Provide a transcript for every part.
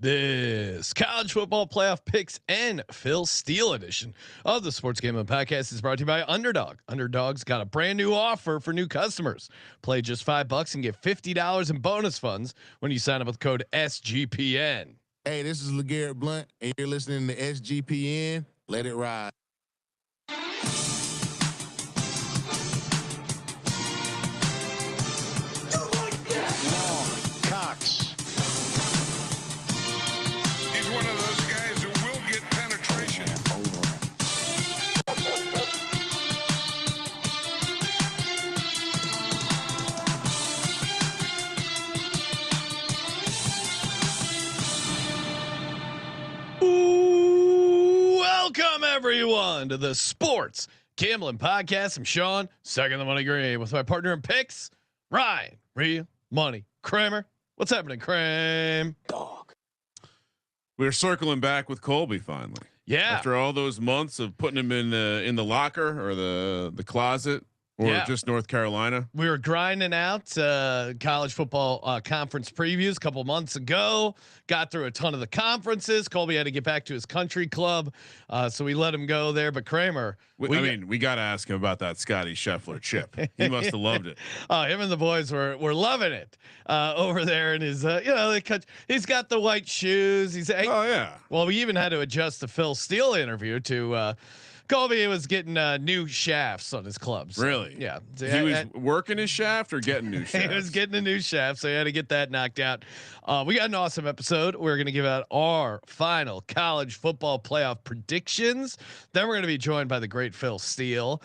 This college football playoff picks and Phil Steele edition of the Sports Gambling Podcast is brought to you by Underdog. Underdog's got a brand new offer for new customers. Play just $5 and get $50 in bonus funds when you sign up with code SGPN. Hey, this is LeGarrette Blunt, and you're listening to SGPN. Let it ride. Welcome everyone to the Sports Gambling Podcast. I'm Sean, second the money green, with my partner in picks, Ryan, Real Money Kramer. What's happening, Kramer? Dog. We're circling back with Colby finally. Yeah. After all those months of putting him in the locker or the closet or just North Carolina. We were grinding out college football conference previews a couple months ago. Got through a ton of the conferences. Colby had to get back to his country club, so we let him go there. But Kramer, we got to ask him about that Scotty Scheffler chip. He must have loved it. Him and the boys were loving it over there in his. He's got the white shoes. He's oh yeah. Well, we even had to adjust the Phil Steele interview to. Colby was getting new shafts on his clubs. Really? Yeah. So he was working his shaft or getting new shafts? He was getting a new shaft, so he had to get that knocked out. We got an awesome episode. We're going to give out our final college football playoff predictions. Then we're going to be joined by the great Phil Steele.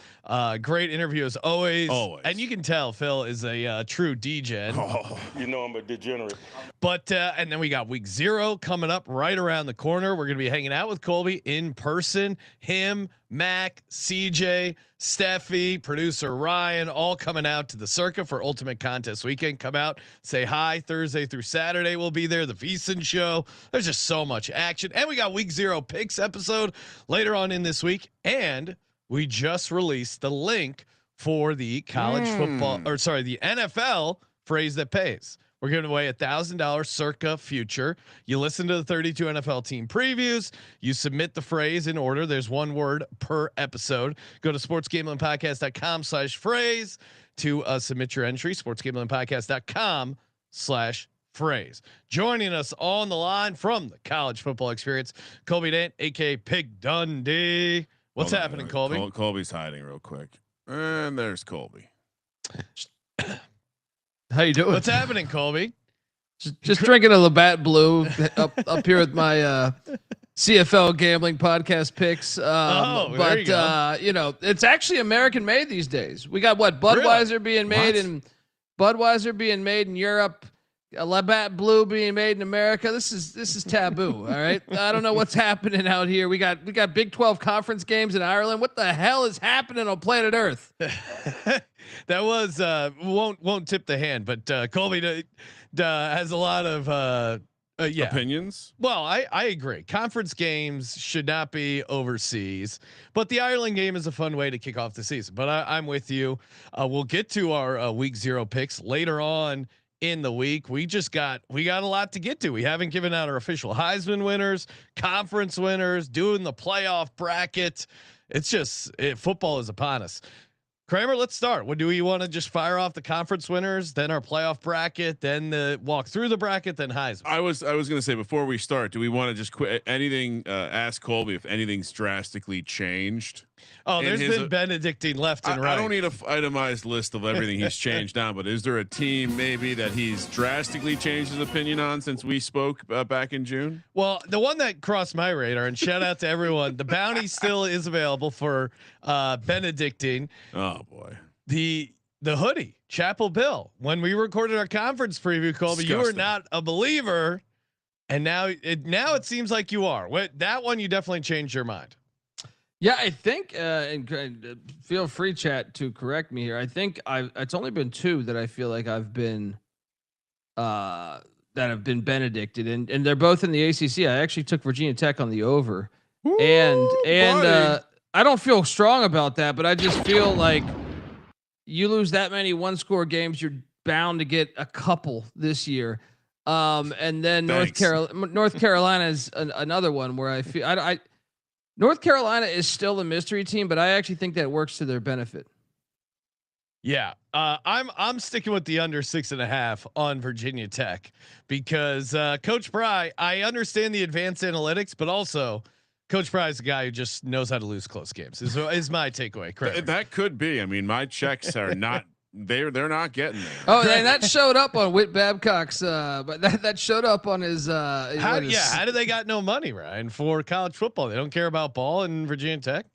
Great interview as always. And you can tell Phil is a true DJ. Oh. You know I'm a degenerate. But and then we got week 0 coming up right around the corner. We're going to be hanging out with Colby in person. Him, Mac, CJ, Steffi, producer Ryan, all coming out to the Circa for Ultimate Contest Weekend. Come out, say hi. Thursday through Saturday we'll be there. The VSiN show. There's just so much action, and we got week 0 picks episode later on in this week. And we just released the link for the college football, the NFL phrase that pays. We're giving away $1,000 Circa future. You listen to the 32 NFL team previews. You submit the phrase in order. There's one word per episode. Go to sportsgamblingpodcast.com/phrase to submit your entry. sportsgamblingpodcast.com/phrase. Joining us on the line from the college football experience, Colby Dant, aka Pig Dundee. What's happening, Colby? Colby's hiding real quick. And there's Colby. How you doing? What's happening, Colby? Just drinking a Labatt Blue up here with my CFL gambling podcast picks. It's actually American made these days. We got Budweiser being made in Europe, a Labatt Blue being made in America. This is taboo. All right, I don't know what's happening out here. We got Big 12 conference games in Ireland. What the hell is happening on planet Earth? That was won't tip the hand, but Colby has a lot of opinions. Well, I agree. Conference games should not be overseas, but the Ireland game is a fun way to kick off the season. But I'm with you. We'll get to our week 0 picks later on in the week. We got a lot to get to. We haven't given out our official Heisman winners, conference winners, doing the playoff bracket. It's just football is upon us. Kramer, let's start. What do we want to just fire off the conference winners, then our playoff bracket, then the walk through the bracket, then Heisman? I was going to say before we start, do we want to just quit anything? Ask Colby if anything's drastically changed. Oh, there's been Benedictine left and right. I don't need an itemized list of everything he's changed on, but is there a team maybe that he's drastically changed his opinion on since we spoke back in June? Well, the one that crossed my radar, and shout out to everyone, the bounty still is available for Benedictine. Oh boy. The hoodie, Chapel Bill. When we recorded our conference preview, Colby, you were not a believer, and now it seems like you are. That one you definitely changed your mind. Yeah, I think, and feel free, chat, to correct me here. I think it's only been 2 that I feel like I've been, that have been Benedicted, and they're both in the ACC. I actually took Virginia Tech on the over, and I don't feel strong about that, but I just feel like you lose that many 1-score games, you're bound to get a couple this year. And then Thanks. North Carolina is another one where I feel North Carolina is still a mystery team, but I actually think that works to their benefit. Yeah, I'm sticking with the under 6.5 on Virginia Tech because Coach Pry, I understand the advanced analytics, but also Coach Pry is a guy who just knows how to lose close games. Is my takeaway. Correct? That could be. I mean, my checks are not. They're not getting there. Oh, and that showed up on Whit Babcock's. But that showed up on his. How do they got no money, Ryan, for college football? They don't care about ball in Virginia Tech.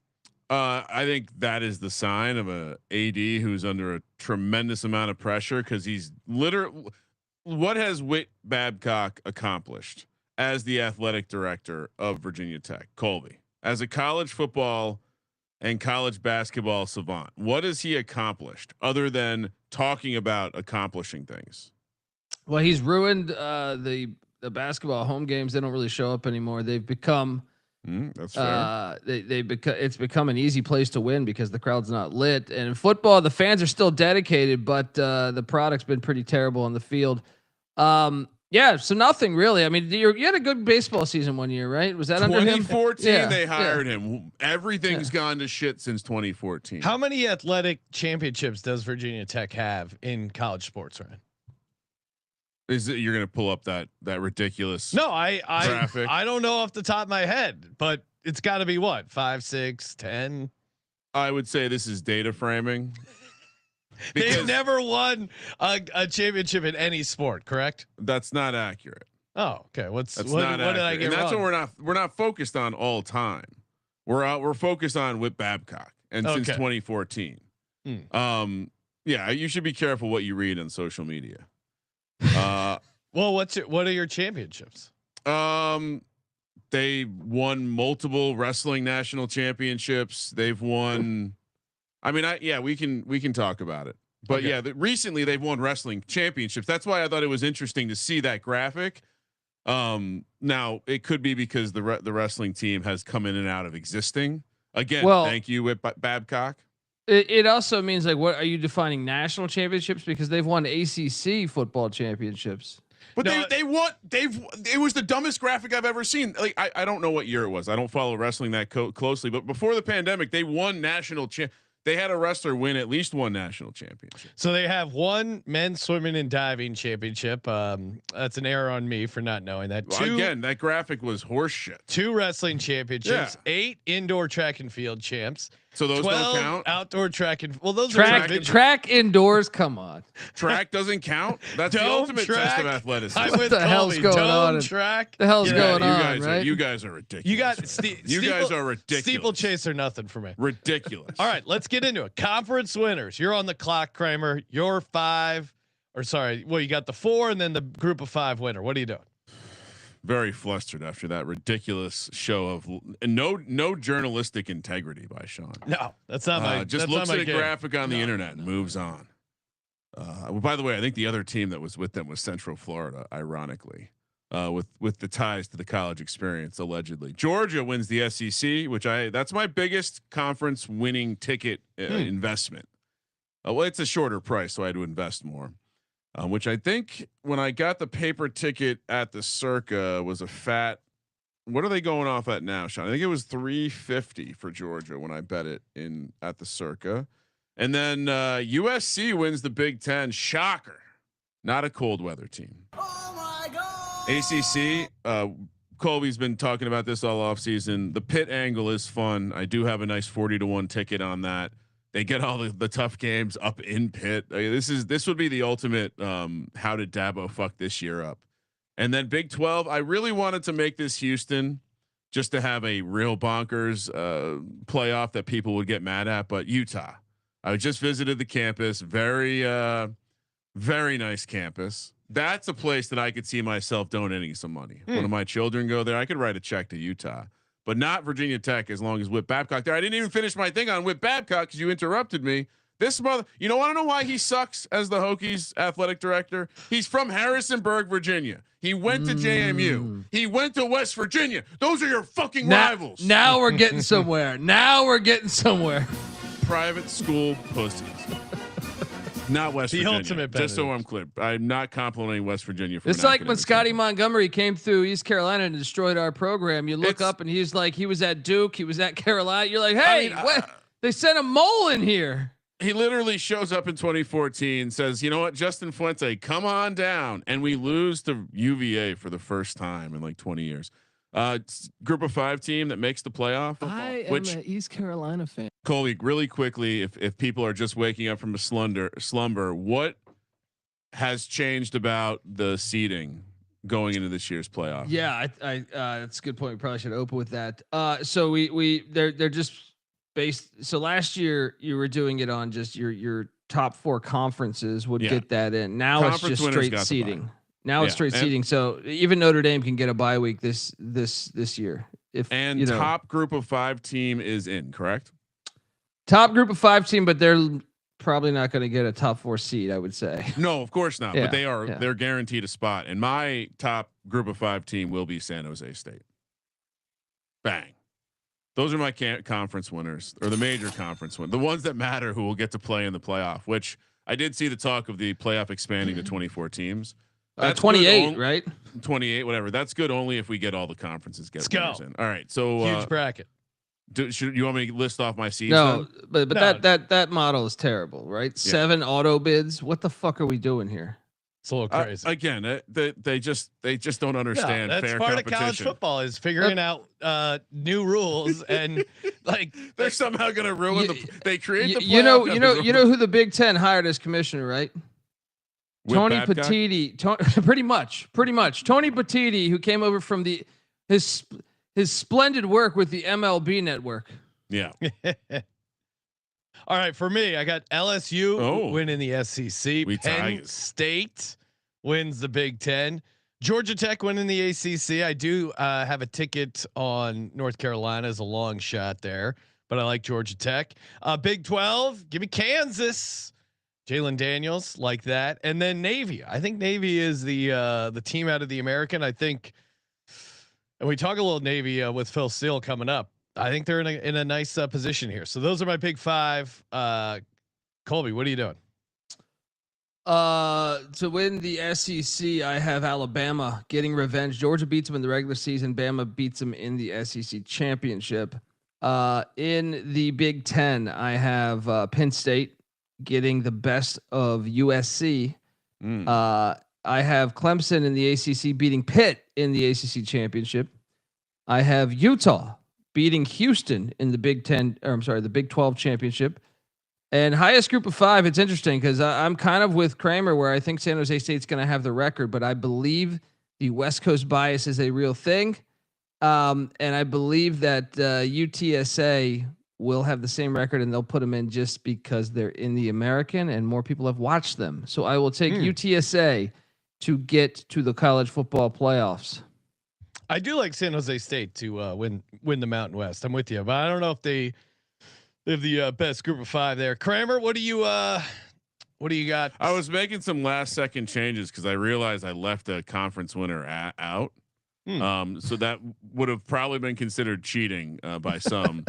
I think that is the sign of a AD who's under a tremendous amount of pressure because he's literally. What has Whit Babcock accomplished as the athletic director of Virginia Tech? Colby, as a college football and college basketball savant, what has he accomplished other than talking about accomplishing things? Well, he's ruined the basketball home games. They don't really show up anymore. They've become. That's fair. It's become an easy place to win because the crowd's not lit. And in football, the fans are still dedicated, but the product's been pretty terrible on the field. Yeah, so nothing really. I mean, you had a good baseball season one year, right? Was that under him? 2014? Yeah, they hired him. Everything's gone to shit since 2014. How many athletic championships does Virginia Tech have in college sports, Ryan? Is it you're going to pull up that ridiculous? No, I graphic? I don't know off the top of my head, but it's got to be what 5, 6, 10. I would say this is data framing. They've never won a championship in any sport, correct? That's not accurate. Oh, okay. What did I get and that's wrong? what we're not focused on all time. We're focused on Whit Babcock and since 2014. Yeah, you should be careful what you read on social media. Well, what are your championships? They won multiple wrestling national championships. They've won. I mean, we can talk about it, but recently they've won wrestling championships. That's why I thought it was interesting to see that graphic. Now it could be because the wrestling team has come in and out of existing again. Well, thank you, Whit Babcock. It also means like, what are you defining national championships? Because they've won ACC football championships. But they won. It was the dumbest graphic I've ever seen. Like I don't know what year it was. I don't follow wrestling that closely. But before the pandemic, they won national They had a wrestler win at least one national championship. So they have one men's swimming and diving championship. That's an error on me for not knowing that. Well, again, that graphic was horseshit. 2 wrestling championships, 8 indoor track and field champs. So those 12 don't count. Outdoor track and those track indoors. Come on, track doesn't count. That's the ultimate test of athleticism. What the hell's going on? Track. The hell's going on? Right? You guys are ridiculous. You got you guys are ridiculous. Steeplechase are nothing for me. Ridiculous. All right, let's get into it. Conference winners. You're on the clock, Kramer. You're 5, or sorry, well, you got the 4 and then the group of 5 winner. What are you doing? Very flustered after that ridiculous show of no journalistic integrity by Sean. No, that's not my. Just looks at a graphic on the internet and moves on. Well, by the way, I think the other team that was with them was Central Florida, ironically, with the ties to the college experience, allegedly. Georgia wins the SEC, that's my biggest conference winning ticket investment. Well, it's a shorter price, so I had to invest more. Which I think when I got the paper ticket at the Circa was a fat. What are they going off at now, Sean? I think it was $350 for Georgia when I bet it in at the Circa, and then USC wins the Big Ten. Shocker, not a cold weather team. Oh my God! ACC. Colby's been talking about this all off season. The Pitt angle is fun. I do have a nice 40-1 ticket on that. They get all the tough games up in Pitt. This would be the ultimate how did Dabo fuck this year up. And then Big 12, I really wanted to make this Houston just to have a real bonkers playoff that people would get mad at. But Utah, I just visited the campus. Very, very nice campus. That's a place that I could see myself donating some money. One of my children go there. I could write a check to Utah. But not Virginia Tech as long as Whit Babcock there. I didn't even finish my thing on Whit Babcock because you interrupted me. This mother, you know, want to know why he sucks as the Hokies athletic director? He's from Harrisonburg, Virginia. He went to JMU. He went to West Virginia. Those are your fucking rivals. Now we're getting somewhere. Private school pussies. Not West The Virginia. ultimate Just so Benedict. I'm clear, I'm not complimenting West Virginia. For It's an like when academic Scotty standpoint. Montgomery came through East Carolina and destroyed our program. You look It's- up and he's like, he was at Duke, he was at Carolina. You're like, hey, I mean, what? They sent a mole in here. He literally shows up in 2014, says, "You know what, Justin Fuente, come on down," and we lose to UVA for the first time in like 20 years. Group of 5 team that makes the playoff. I am an East Carolina fan. Coley, really quickly, if people are just waking up from a slumber, what has changed about the seeding going into this year's playoff? Yeah, that's a good point. We probably should open with that. So they're just based. So last year you were doing it on just your top 4 conferences would get that in. Now Conference it's just winners straight got the seeding. bye. Now it's straight seeding. So even Notre Dame can get a bye week this year. If Top group of 5 team is in, correct? Top group of 5 team, but they're probably not going to get a top 4 seed, I would say. No, of course not. Yeah, But they're guaranteed a spot. And my top group of 5 team will be San Jose State. Bang. Those are my conference winners, or the major conference winners, the ones that matter, who will get to play in the playoff. Which I did see the talk of the playoff expanding to 24 teams. That's 28, right? 28, whatever. That's good only if we get all the conferences Let's winners go. in. All right, so Huge bracket. should you want me to list off my seeds? No, then? but No. that model is terrible, right? 7 auto bids. What the fuck are we doing here? It's a little crazy. Again, they just don't understand that's fair part competition. of college football is figuring out new rules and like They're somehow going to ruin they create the You know playoff, who the Big Ten hired as commissioner, right? Whip Tony Babcock? Petiti, pretty much. Tony Petiti, who came over from his splendid work with the MLB network. Yeah. All right, for me, I got LSU winning the SEC. We Penn Tigers. State wins the Big Ten. Georgia Tech winning the ACC. I do have a ticket on North Carolina as a long shot there, but I like Georgia Tech. Big 12, give me Kansas. Jalen Daniels, like that, and then Navy. I think Navy is the team out of the American. I think, and we talk a little Navy with Phil Steele coming up. I think they're in a nice position here. So those are my big 5. Colby, what are you doing? To win the SEC, I have Alabama getting revenge. Georgia beats them in the regular season. Bama beats them in the SEC championship. In the Big Ten, I have Penn State getting the best of USC. I have Clemson in the ACC beating Pitt in the ACC championship. I have Utah beating Houston in the the Big 12 championship. And highest group of 5, it's interesting because I'm kind of with Kramer where I think San Jose State's going to have the record, but I believe the West Coast bias is a real thing. And I believe that UTSA will have the same record and they'll put them in just because they're in the American and more people have watched them. So I will take UTSA to get to the college football playoffs. I do like San Jose State to win the Mountain West. I'm with you, but I don't know if they have the best group of 5 there. Kramer, what do you got? I was making some last second changes because I realized I left a conference winner out. So that would have probably been considered cheating by some.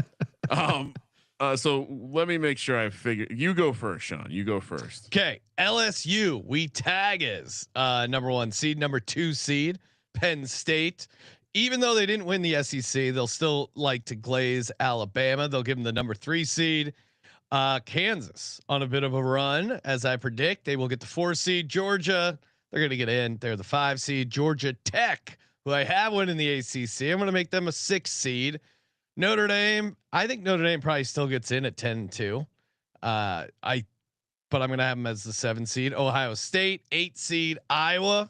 So let me make sure I figure. You go first, Sean. You go first. Okay, LSU. We tag as number 1 seed, number 2 seed, Penn State. Even though they didn't win the SEC, they'll still like to glaze Alabama. They'll give them the number 3 seed. Kansas on a bit of a run, as I predict. They will get the 4 seed. Georgia, they're going to get in. They're the 5 seed. Georgia Tech, who I have won in the ACC. I'm going to make them a 6 seed. Notre Dame, I think Notre Dame probably still gets in at 10-2. But I'm going to have them as the 7 seed. Ohio State, 8 seed. Iowa,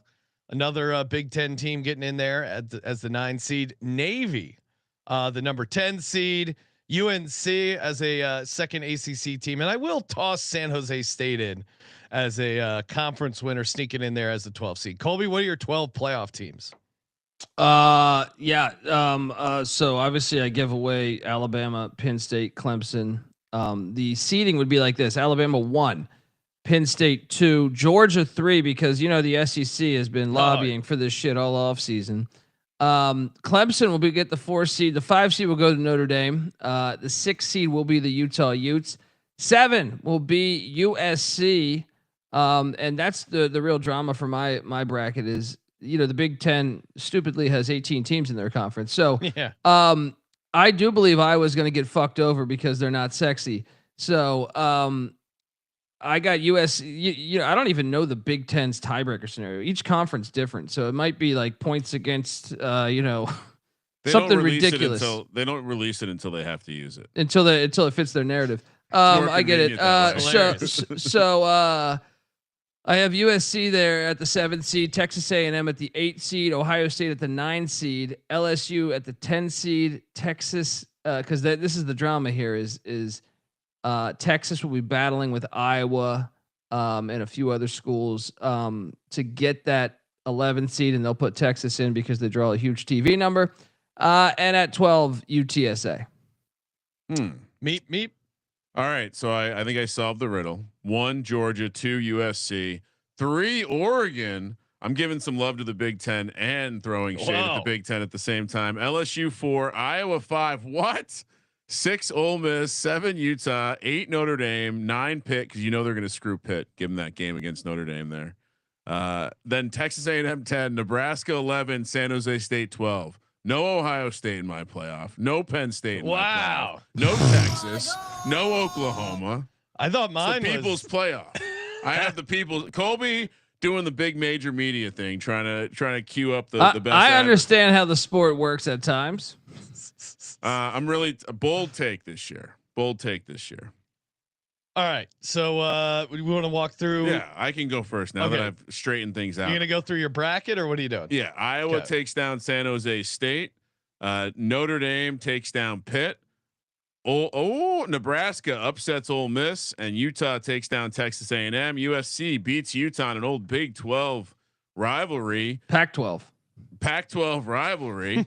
another Big 10 team getting in there as the 9 seed. Navy, the number 10 seed. UNC as a second ACC team, and I will toss San Jose State in as a conference winner, sneaking in there as the 12 seed. Colby, what are your 12 playoff teams? So obviously I give away Alabama, Penn State, Clemson. The seeding would be like this: Alabama 1, Penn State 2, Georgia 3, because the SEC has been lobbying for this shit all off season. Clemson will get the 4 seed. The 5 seed will go to Notre Dame. The 6 seed will be the Utah Utes. 7 will be USC. And that's the real drama for my bracket is, the Big Ten stupidly has 18 teams in their conference. So, Yeah. I do believe Iowa's going to get fucked over because they're not sexy. So, I got USC. I don't even know the Big Ten's tiebreaker scenario. Each conference different, so it might be like points against, something ridiculous. They don't release it until they have to use it. Until it fits their narrative. I get it. I have USC there at the 7th seed, Texas A&M at the 8th seed, Ohio State at the 9th seed, LSU at the 10 seed, Texas. Because this is the drama here is Texas will be battling with Iowa and a few other schools to get that 11th seed, and they'll put Texas in because they draw a huge TV number. And at 12, UTSA. Meep. All right, so I think I solved the riddle. 1 Georgia, 2 USC, 3 Oregon. I'm giving some love to the Big Ten and throwing shade at the Big Ten at the same time. LSU 4, Iowa 5. What? 6 Ole Miss, 7 Utah, 8 Notre Dame, 9 Pitt, because they're going to screw Pitt. Give them that game against Notre Dame there. Then Texas A&M 10, Nebraska 11, San Jose State 12. No Ohio State in my playoff. No Penn State in my playoff. No Texas. No Oklahoma. I thought mine was the people's playoff. I have the people. Colby doing the big major media thing, trying to queue up the best. I understand how the sport works at times. I'm really a bold take this year. All right, so we want to walk through. Yeah, I can go first now that I've straightened things out. You're gonna go through your bracket, or what are you doing? Yeah, Iowa takes down San Jose State. Notre Dame takes down Pitt. Nebraska upsets Ole Miss, and Utah takes down Texas A&M. USC beats Utah in an old Big 12 rivalry. Pac-12 rivalry.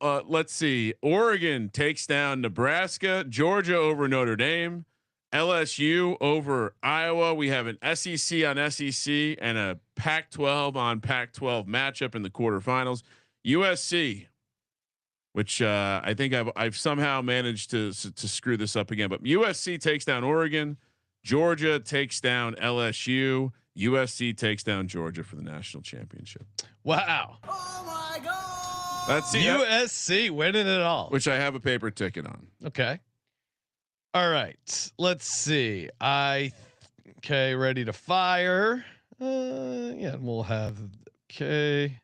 Let's see. Oregon takes down Nebraska. Georgia over Notre Dame. LSU over Iowa. We have an SEC on SEC and a Pac-12 on Pac-12 matchup in the quarterfinals. USC, which I think I've somehow managed to screw this up again, but USC takes down Oregon. Georgia takes down LSU. USC takes down Georgia for the national championship. Wow. Oh my God. That's USC winning it all, which I have a paper ticket on. Okay. All right. Let's see. Ready to fire. We'll have, okay.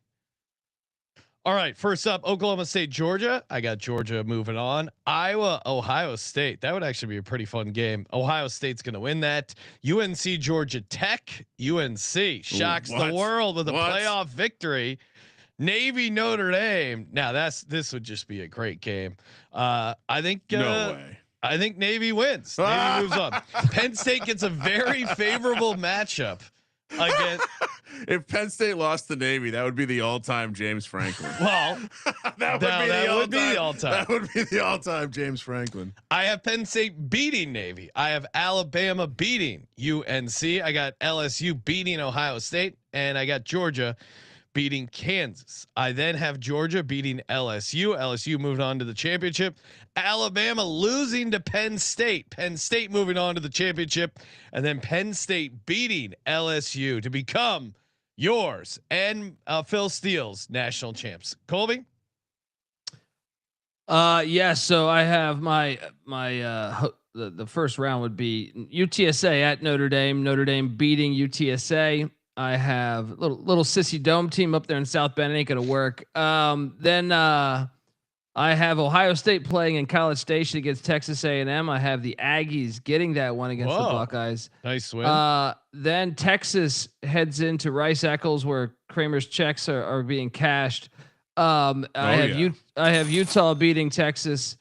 All right. First up, Oklahoma State, Georgia. I got Georgia moving on. Iowa, Ohio State. That would actually be a pretty fun game. Ohio State's going to win that. UNC, Georgia Tech. UNC shocks the world with a playoff victory. Navy, Notre Dame. Now this would just be a great game. I think no way. I think Navy wins. Navy moves on. Penn State gets a very favorable matchup against. If Penn State lost to Navy, that would be the all-time James Franklin. Well, that would be the all-time. That would be the all-time James Franklin. I have Penn State beating Navy. I have Alabama beating UNC. I got LSU beating Ohio State, and I got Georgia beating Kansas. I then have Georgia beating LSU. LSU moved on to the championship. Alabama losing to Penn State. Penn State moving on to the championship, and then Penn State beating LSU to become yours and Phil Steele's national champs. Colby. Yeah. So I have my the first round would be UTSA at Notre Dame. Notre Dame beating UTSA. I have little sissy dome team up there in South Bend. It ain't gonna work. Then I have Ohio State playing in College Station against Texas A&M. I have the Aggies getting that one against the Buckeyes. Nice win. Then Texas heads into Rice Eccles where Kramer's checks are being cashed. I have Utah beating Texas,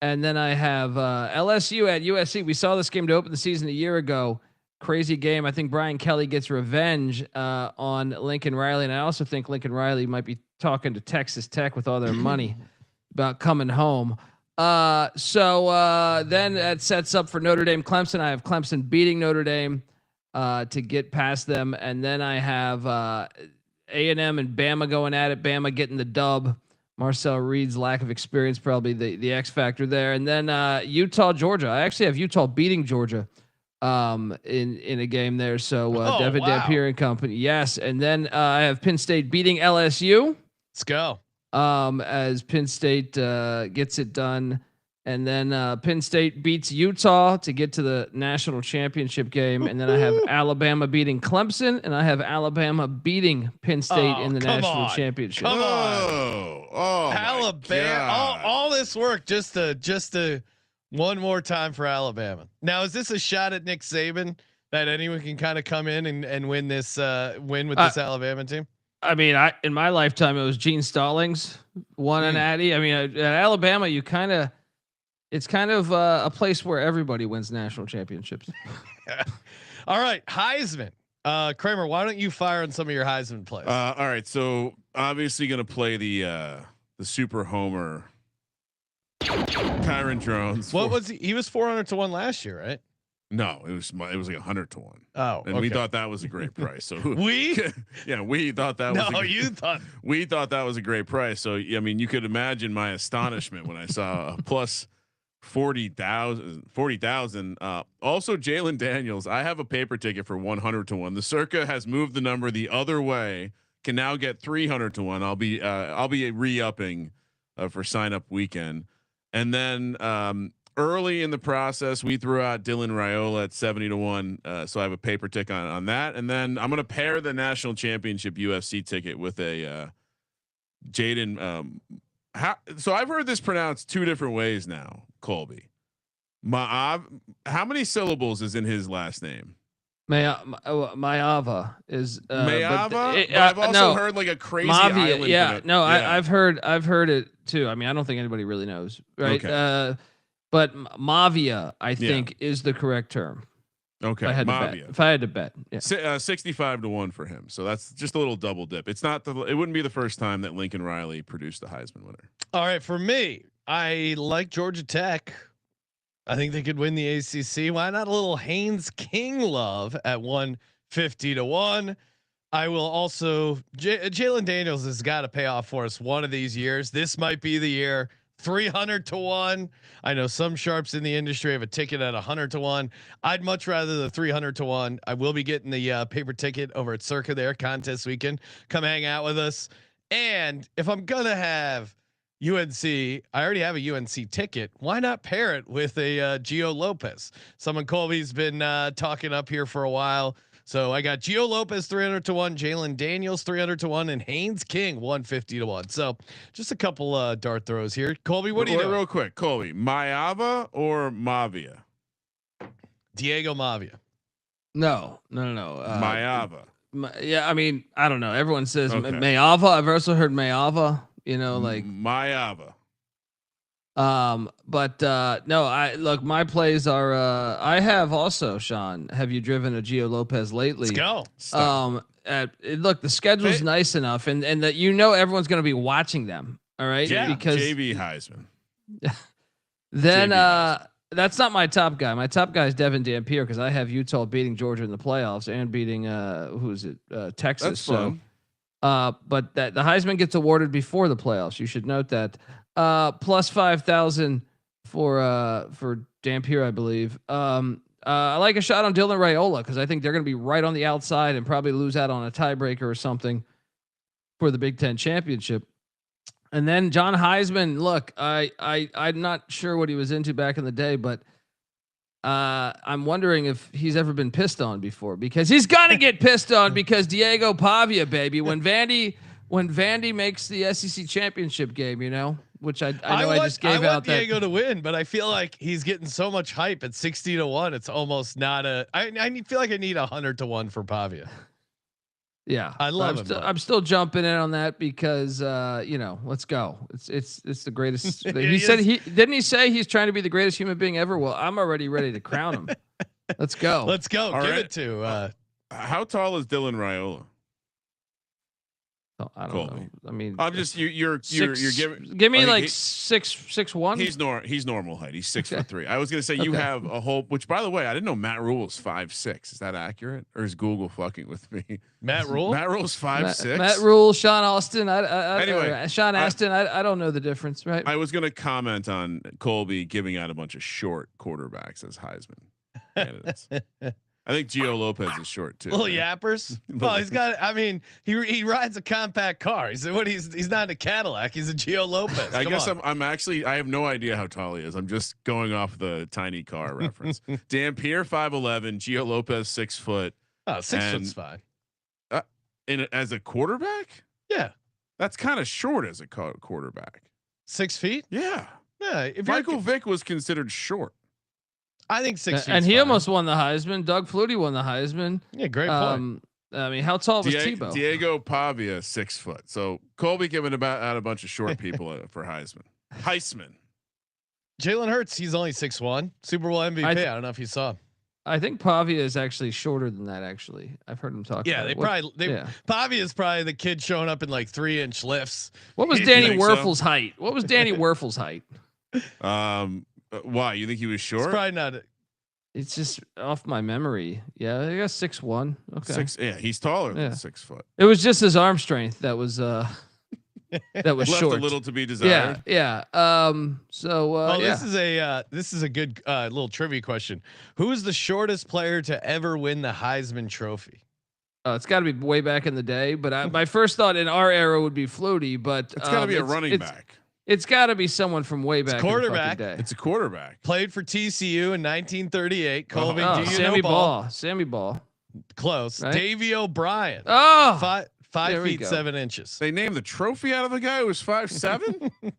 and then I have LSU at USC. We saw this game to open the season a year ago. Crazy game. I think Brian Kelly gets revenge on Lincoln Riley, and I also think Lincoln Riley might be talking to Texas Tech with all their money about coming home. So then that sets up for Notre Dame Clemson. I have Clemson beating Notre Dame to get past them, and then I have A&M and Bama going at it. Bama getting the dub. Marcel Reed's lack of experience probably the X factor there, and then Utah Georgia. I actually have Utah beating Georgia in a game there. So Devin wow. Dampier and company. Yes. And then I have Penn State beating LSU. Let's go. As Penn State gets it done. And then Penn State beats Utah to get to the national championship game. And then I have Alabama beating Clemson, and I have Alabama beating Penn State in the national championship. Come on. Oh, Alabama. All this work just to one more time for Alabama. Now, is this a shot at Nick Saban that anyone can kind of come in and win this win with this Alabama team? I mean, in my lifetime, it was Gene Stallings won an Addy. I mean, at Alabama, it's kind of a place where everybody wins national championships. All right, Heisman. Kramer, why don't you fire on some of your Heisman plays? All right, so obviously going to play the super homer, Kyron Drones. What was he? He was 400-1 last year, right? No, it was like 100-1 Oh, and we thought that was a great price. So we thought that was. No, you thought we thought that was a great price. So I mean, you could imagine my astonishment when I saw a plus 40,000. Also, Jalen Daniels. I have a paper ticket for 100-1. The Circa has moved the number the other way. Can now get 300-1. I'll be re-upping for sign up weekend, and then early in the process, we threw out Dylan Raiola at 70-1. So I have a paper tick on that. And then I'm going to pair the national championship UFC ticket with a Jaden. So I've heard this pronounced two different ways now, Colby. How many syllables is in his last name? Mayava is Mayava. I've also heard like a crazy Mavia, island. Yeah, no, yeah. I've heard it too. I mean, I don't think anybody really knows, right? Okay. But Mavia, I think, is the correct term. Okay, if I had to bet, yeah. 65-1 for him. So that's just a little double dip. It wouldn't be the first time that Lincoln Riley produced the Heisman winner. All right, for me, I like Georgia Tech. I think they could win the ACC. Why not a little Haynes King love at 150-1? I will also Jalen Daniels has got to pay off for us one of these years. This might be the year. 300-1. I know some sharps in the industry have a ticket at 100-1. I'd much rather the 300-1. I will be getting the paper ticket over at Circa there contest weekend. Come hang out with us. And if I'm gonna have UNC, I already have a UNC ticket. Why not pair it with a Gio Lopez? Someone Colby's been talking up here for a while. So I got Gio Lopez 300-1, Jalen Daniels 300-1, and Haynes King 150-1. So just a couple dart throws here. Colby, what do you do? Real quick, Colby, Mayava or Mavia? Diego Pavia. No. Mayava. Yeah, I mean, I don't know. Everyone says Mayava. I've also heard Mayava. You know, like Mayava. But no, look, my plays are I have also, Sean, have you driven a Gio Lopez lately? Let's go. Look, the schedule's nice enough and that everyone's going to be watching them. All right. Yeah. Because JV Heisman. Then that's not my top guy. My top guy is Devin Dampier because I have Utah beating Georgia in the playoffs and beating Texas. That's fun. But the Heisman gets awarded before the playoffs. You should note that. Plus 5,000 for Dampier, I believe. I like a shot on Dylan Raiola because I think they're going to be right on the outside and probably lose out on a tiebreaker or something for the Big Ten championship. And then John Heisman, look, I'm not sure what he was into back in the day, but I'm wondering if he's ever been pissed on before because he's got to get pissed on because Diego Pavia, baby, when Vandy makes the SEC championship game, which I know I just gave out. I want Diego to win, but I feel like he's getting so much hype at 60-1. It's almost not I feel like I need 100-1 for Pavia. Yeah, I love him. I'm still jumping in on that because let's go. It's the greatest. He Didn't he say he's trying to be the greatest human being ever? Well, I'm already ready to crown him. Let's go. Let's go. All Give right. it to. How tall is Dylan Raiola? I don't know. I mean, I'm just you're giving. Give me like 6'1". He's normal height. He's 6'3". I was gonna say you have a whole. Which, by the way, I didn't know Matt Rule is 5'6". Is that accurate, or is Google fucking with me? Matt Rule. Matt Rule's 5'6". Matt Rule, Sean Austin. Anyway, Sean Astin. I don't know the difference, right? I was gonna comment on Colby giving out a bunch of short quarterbacks as Heisman. candidates. I think Gio Lopez is short too. Little man. yappers. Well, he's got. I mean, he rides a compact car. He's what? He's not a Cadillac. He's a Gio Lopez. I Come guess on. I'm actually I have no idea how tall he is. I'm just going off the tiny car reference. Dan Pierre 5'11", Gio Lopez 6 foot. Oh, 6 foot's fine. As a quarterback, Yeah, that's kind of short as a quarterback. 6 feet. Yeah, Yeah, if Michael Vick was considered short. I think 6 feet. And he almost won the Heisman. Doug Flutie won the Heisman. Yeah, great point. I mean, how tall was Tebow? Diego Pavia 6 foot. So Colby giving out a bunch of short people for Heisman. Jalen Hurts, he's only 6'1", Super Bowl MVP. I don't know if you saw him. I think Pavia is actually shorter than that. Actually, I've heard him talk. Yeah, about Pavia is probably the kid showing up in like 3-inch lifts. What was Danny Werfel's height? What was Danny Werfel's height? Why you think he was short? It's probably not. It's just off my memory. Yeah, I guess 6'1". Okay. Yeah, he's taller than 6 foot. It was just his arm strength that was that was left short. a little to be desired. Yeah. This is a good little trivia question. Who is the shortest player to ever win the Heisman Trophy? It's got to be way back in the day, but my first thought in our era would be Flutie, but it's got to be a running back. It's got to be someone from way back. Quarterback. In the day. It's a quarterback. Played for TCU in 1938. Colby, do you Sammy know Ball? Sammy Ball. Close. Right? Davey O'Brien. Oh, 5 feet 7 inches. They named the trophy out of the guy who was 5'7". I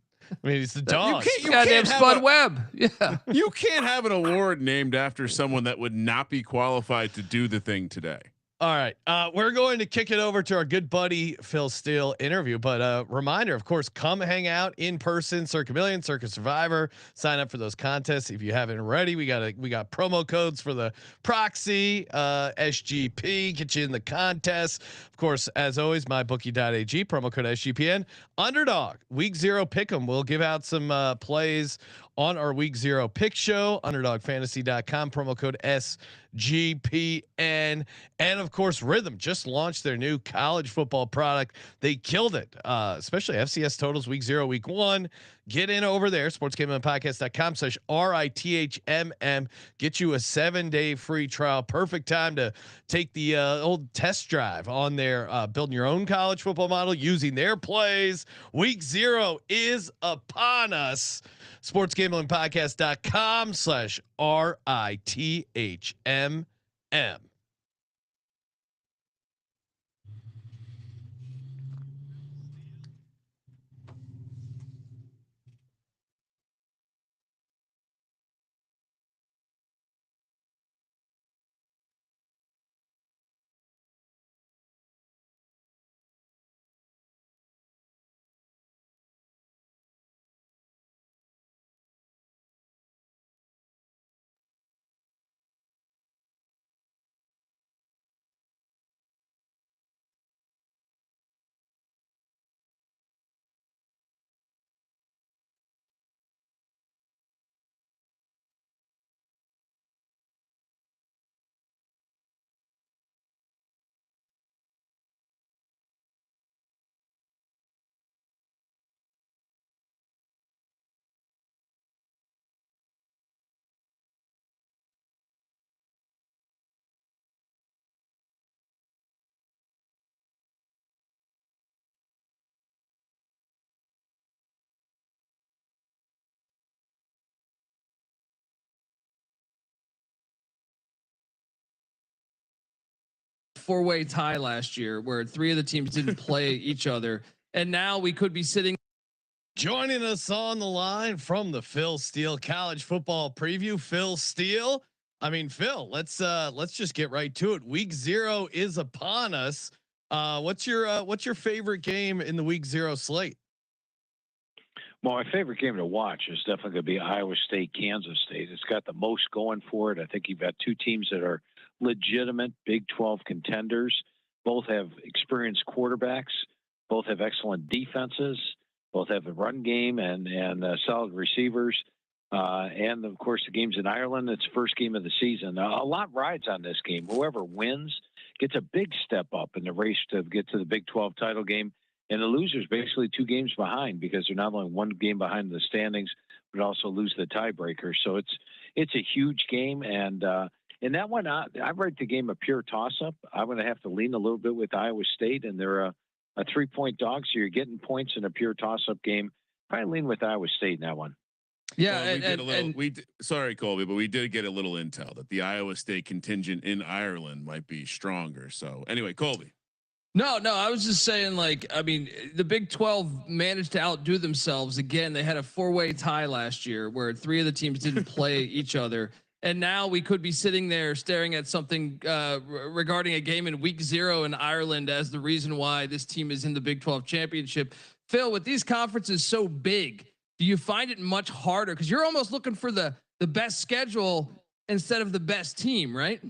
mean, he's the dog. You can't Spud Webb. Yeah. You can't have an award named after someone that would not be qualified to do the thing today. All right. We're going to kick it over to our good buddy Phil Steele interview, but reminder, of course, come hang out in person, Circa Million, Circa Survivor, sign up for those contests. If you haven't already, we got promo codes for the proxy, SGP, get you in the contest. Of course, as always, mybookie.ag, promo code SGPN. Underdog, week 0 pick'em. We'll give out some plays on our week 0 pick show, underdogfantasy.com, promo code SGPN. And of course, Rhythm just launched their new college football product. They killed it, especially FCS totals week 0, week 1. Get in over there, sportsgamblingpodcast.com/RITHMM. Get you a 7-day free trial. Perfect time to take the old test drive on their building your own college football model using their plays. Week 0 is upon us. sportsgamblingpodcast.com/RITHMM. Four-way tie last year where 3 of the teams didn't play each other, and now we could be sitting. Joining us on the line from the Phil Steele college football preview, Phil Steele. I mean, Phil, let's just get right to it. Week 0 is upon us. What's your favorite game in the week 0 slate? Well, my favorite game to watch is definitely going to be Iowa State, Kansas State. It's got the most going for it. I think you've got 2 teams that are legitimate Big 12 contenders. Both have experienced quarterbacks. Both have excellent defenses. Both have a run game and solid receivers. And of course, the game's in Ireland. It's the first game of the season. A lot rides on this game. Whoever wins gets a big step up in the race to get to the Big 12 title game. And the loser's basically 2 games behind because they're not only 1 game behind the standings, but also lose the tiebreaker. So it's a huge game. And In that one, I've read the game a pure toss-up. I'm going to have to lean a little bit with Iowa State, and they're a 3-point dog, so you're getting points in a pure toss-up game. Probably lean with Iowa State in that one. Yeah, well, sorry, Colby, but we did get a little intel that the Iowa State contingent in Ireland might be stronger. So anyway, Colby. No, I was just saying, like, I mean, the Big 12 managed to outdo themselves again. They had a 4-way tie last year where 3 of the teams didn't play each other. And now we could be sitting there staring at something regarding a game in week 0 in Ireland as the reason why this team is in the Big 12 championship. Phil, with these conferences so big, do you find it much harder? Because you're almost looking for the best schedule instead of the best team, right?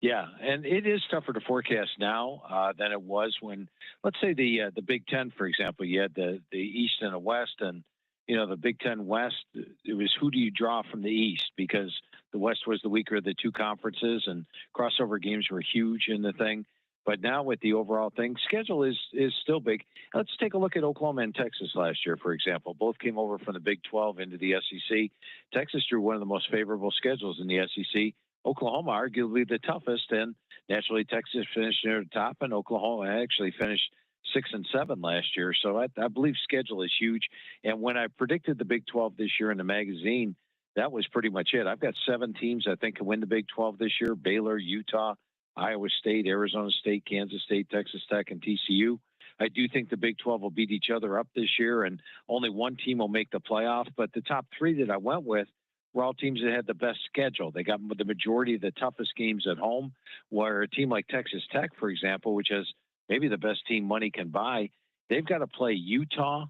Yeah, and it is tougher to forecast now than it was when, let's say, the Big Ten, for example. You had the East and the West, and the Big Ten West. It was who do you draw from the East, because the West was the weaker of the 2 conferences, and crossover games were huge in the thing. But now with the overall thing, schedule is still big. Let's take a look at Oklahoma and Texas last year, for example. Both came over from the Big 12 into the SEC. Texas drew one of the most favorable schedules in the SEC. Oklahoma, arguably the toughest, and naturally Texas finished near the top, and Oklahoma actually finished 6 and 7 last year. So I believe schedule is huge. And when I predicted the Big 12 this year in the magazine, that was pretty much it. I've got 7 teams I think can win the Big 12 this year: Baylor, Utah, Iowa State, Arizona State, Kansas State, Texas Tech, and TCU. I do think the Big 12 will beat each other up this year, and only one team will make the playoff. But the top 3 that I went with were all teams that had the best schedule. They got the majority of the toughest games at home, where a team like Texas Tech, for example, which has maybe the best team money can buy, they've got to play Utah,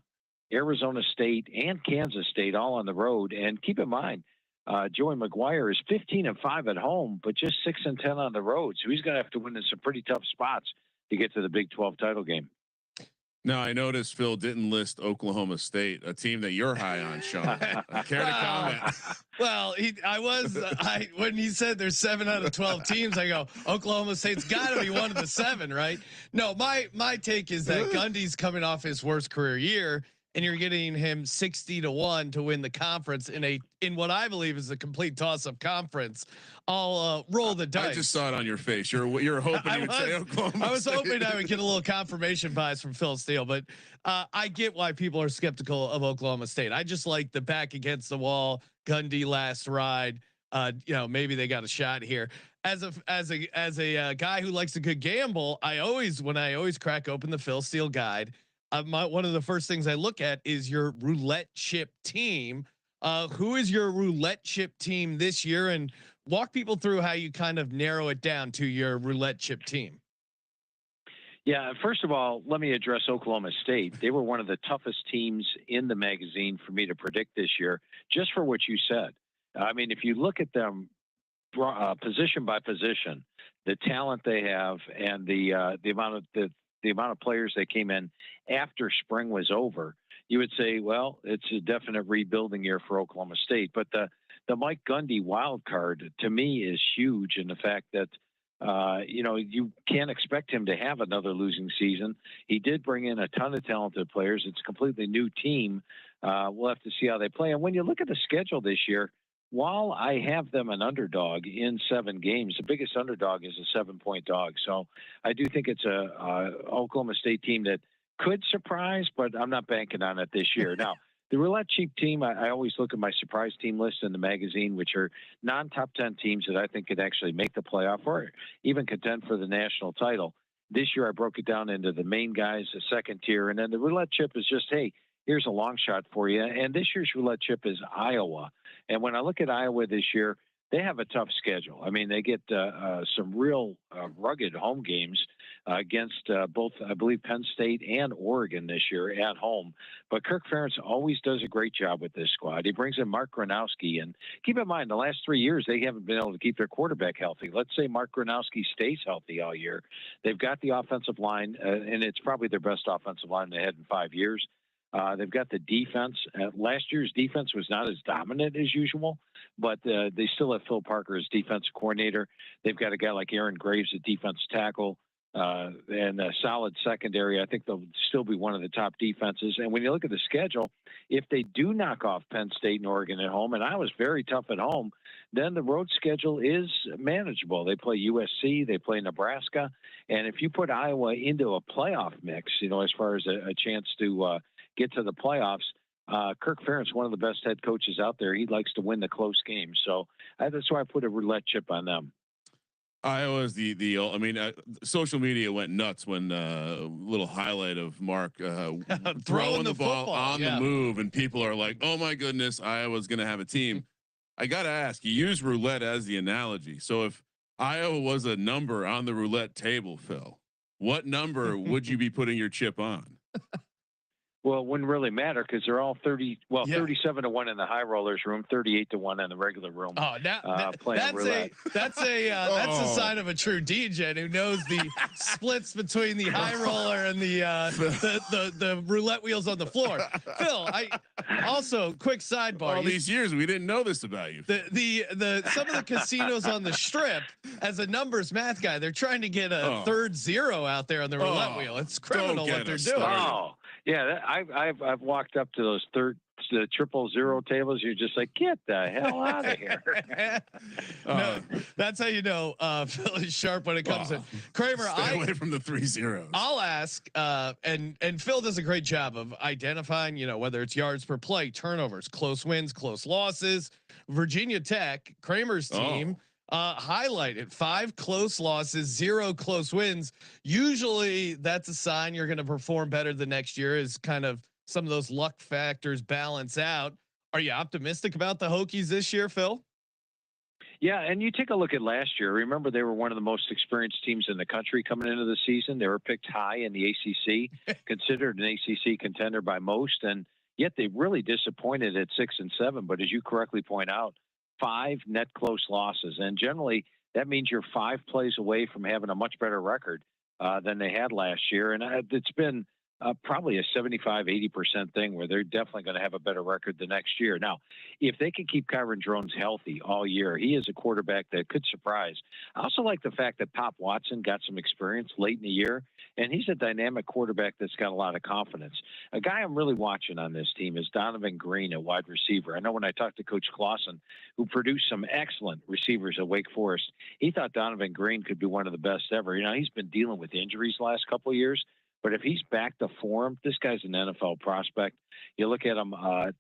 Arizona State, and Kansas State all on the road. And keep in mind, Joey McGuire is 15 and 5 at home, but just 6 and 10 on the road. So he's going to have to win in some pretty tough spots to get to the Big 12 title game. Now, I noticed Phil didn't list Oklahoma State, a team that you're high on, Sean. Care to comment? Well, when he said there's 7 out of 12 teams, I go, Oklahoma State's got to be one of the 7, right? No, my take is that Gundy's coming off his worst career year, and you're getting him 60-1 to win the conference in what I believe is a complete toss-up conference. I'll roll the dice. I just saw it on your face. You're hoping you would say Oklahoma I was State. hoping I would get a little confirmation bias from Phil Steele, but I get why people are skeptical of Oklahoma State. I just like the back against the wall Gundy last ride. Maybe they got a shot here. As a guy who likes a good gamble, when I always crack open the Phil Steele guide, one of the first things I look at is your roulette chip team. Who is your roulette chip team this year, and walk people through how you kind of narrow it down to your roulette chip team. Yeah, first of all, let me address Oklahoma State. They were one of the toughest teams in the magazine for me to predict this year, just for what you said. I mean, if you look at them position by position, the talent they have, and the amount of players that came in after spring was over, you would say, well, it's a definite rebuilding year for Oklahoma State. But the Mike Gundy wild card to me is huge in the fact that you can't expect him to have another losing season. He did bring in a ton of talented players. It's a completely new team. We'll have to see how they play. And when you look at the schedule this year, while I have them an underdog in 7 games, the biggest underdog is a 7-point dog. So I do think it's a Oklahoma State team that could surprise, but I'm not banking on it this year. Now, the roulette cheap team, I always look at my surprise team list in the magazine, which are non-top 10 teams that I think could actually make the playoff or even contend for the national title. This year, I broke it down into the main guys, the second tier, and then the roulette chip is just, hey, here's a long shot for you. And this year's roulette chip is Iowa. And when I look at Iowa this year, they have a tough schedule. I mean, they get some real rugged home games against both, I believe, Penn State and Oregon this year at home. But Kirk Ferentz always does a great job with this squad. He brings in Mark Gronowski. And keep in mind, the last 3 years, they haven't been able to keep their quarterback healthy. Let's say Mark Gronowski stays healthy all year. They've got the offensive line, and it's probably their best offensive line they had in 5 years. They've got the defense. Last year's defense was not as dominant as usual, but they still have Phil Parker as defensive coordinator. They've got a guy like Aaron Graves at defensive tackle. and a solid secondary. I think they'll still be one of the top defenses. And when you look at the schedule, if they do knock off Penn State and Oregon at home, and Iowa's very tough at home, then the road schedule is manageable. They play USC, they play Nebraska, and if you put Iowa into a playoff mix, as far as a chance to get to the playoffs, Kirk Ferentz, one of the best head coaches out there. He likes to win the close games, so that's why I put a roulette chip on them. Iowa's I mean, social media went nuts when little highlight of Mark throwing the ball on the move, and people are like, "Oh my goodness, Iowa's going to have a team." I got to ask, you use roulette as the analogy. So if Iowa was a number on the roulette table, Phil, what number would you be putting your chip on? Well, it wouldn't really matter because they're all 37-1 in the high rollers room, 38-1 in the regular room. Oh, that's a sign of a true DJ who knows the splits between the high roller and the roulette wheels on the floor. Phil, I also quick sidebar. All these years we didn't know this about you. Some of the casinos on the strip, as a numbers math guy, they're trying to get a third zero out there on the roulette wheel. It's criminal what they're doing. Oh. Yeah, I've walked up to those the 000 tables. You're just like, get the hell out of here. No, that's how you know Phil is sharp when it comes in. Kramer, stay away from the 3 zeros. I'll ask, and Phil does a great job of identifying, whether it's yards per play, turnovers, close wins, close losses. Virginia Tech, Kramer's team. Highlighted 5 close losses, 0 close wins. Usually that's a sign you're going to perform better the next year, is kind of some of those luck factors balance out. Are you optimistic about the Hokies this year, Phil? Yeah. And you take a look at last year. Remember, they were one of the most experienced teams in the country coming into the season. They were picked high in the ACC, considered an ACC contender by most. And yet they really disappointed at 6-7. But as you correctly point out, 5 net close losses, and generally that means you're 5 plays away from having a much better record than they had last year. And it's been probably a 75-80% thing where they're definitely going to have a better record the next year. Now, if they can keep Kyron Drones healthy all year, he is a quarterback that could surprise. I also like the fact that Pop Watson got some experience late in the year, and he's a dynamic quarterback that's got a lot of confidence. A guy I'm really watching on this team is Donovan Green, a wide receiver. I know when I talked to Coach Clausen, who produced some excellent receivers at Wake Forest, he thought Donovan Green could be one of the best ever. He's been dealing with injuries the last couple of years, but if he's back to form, this guy's an NFL prospect. You look at him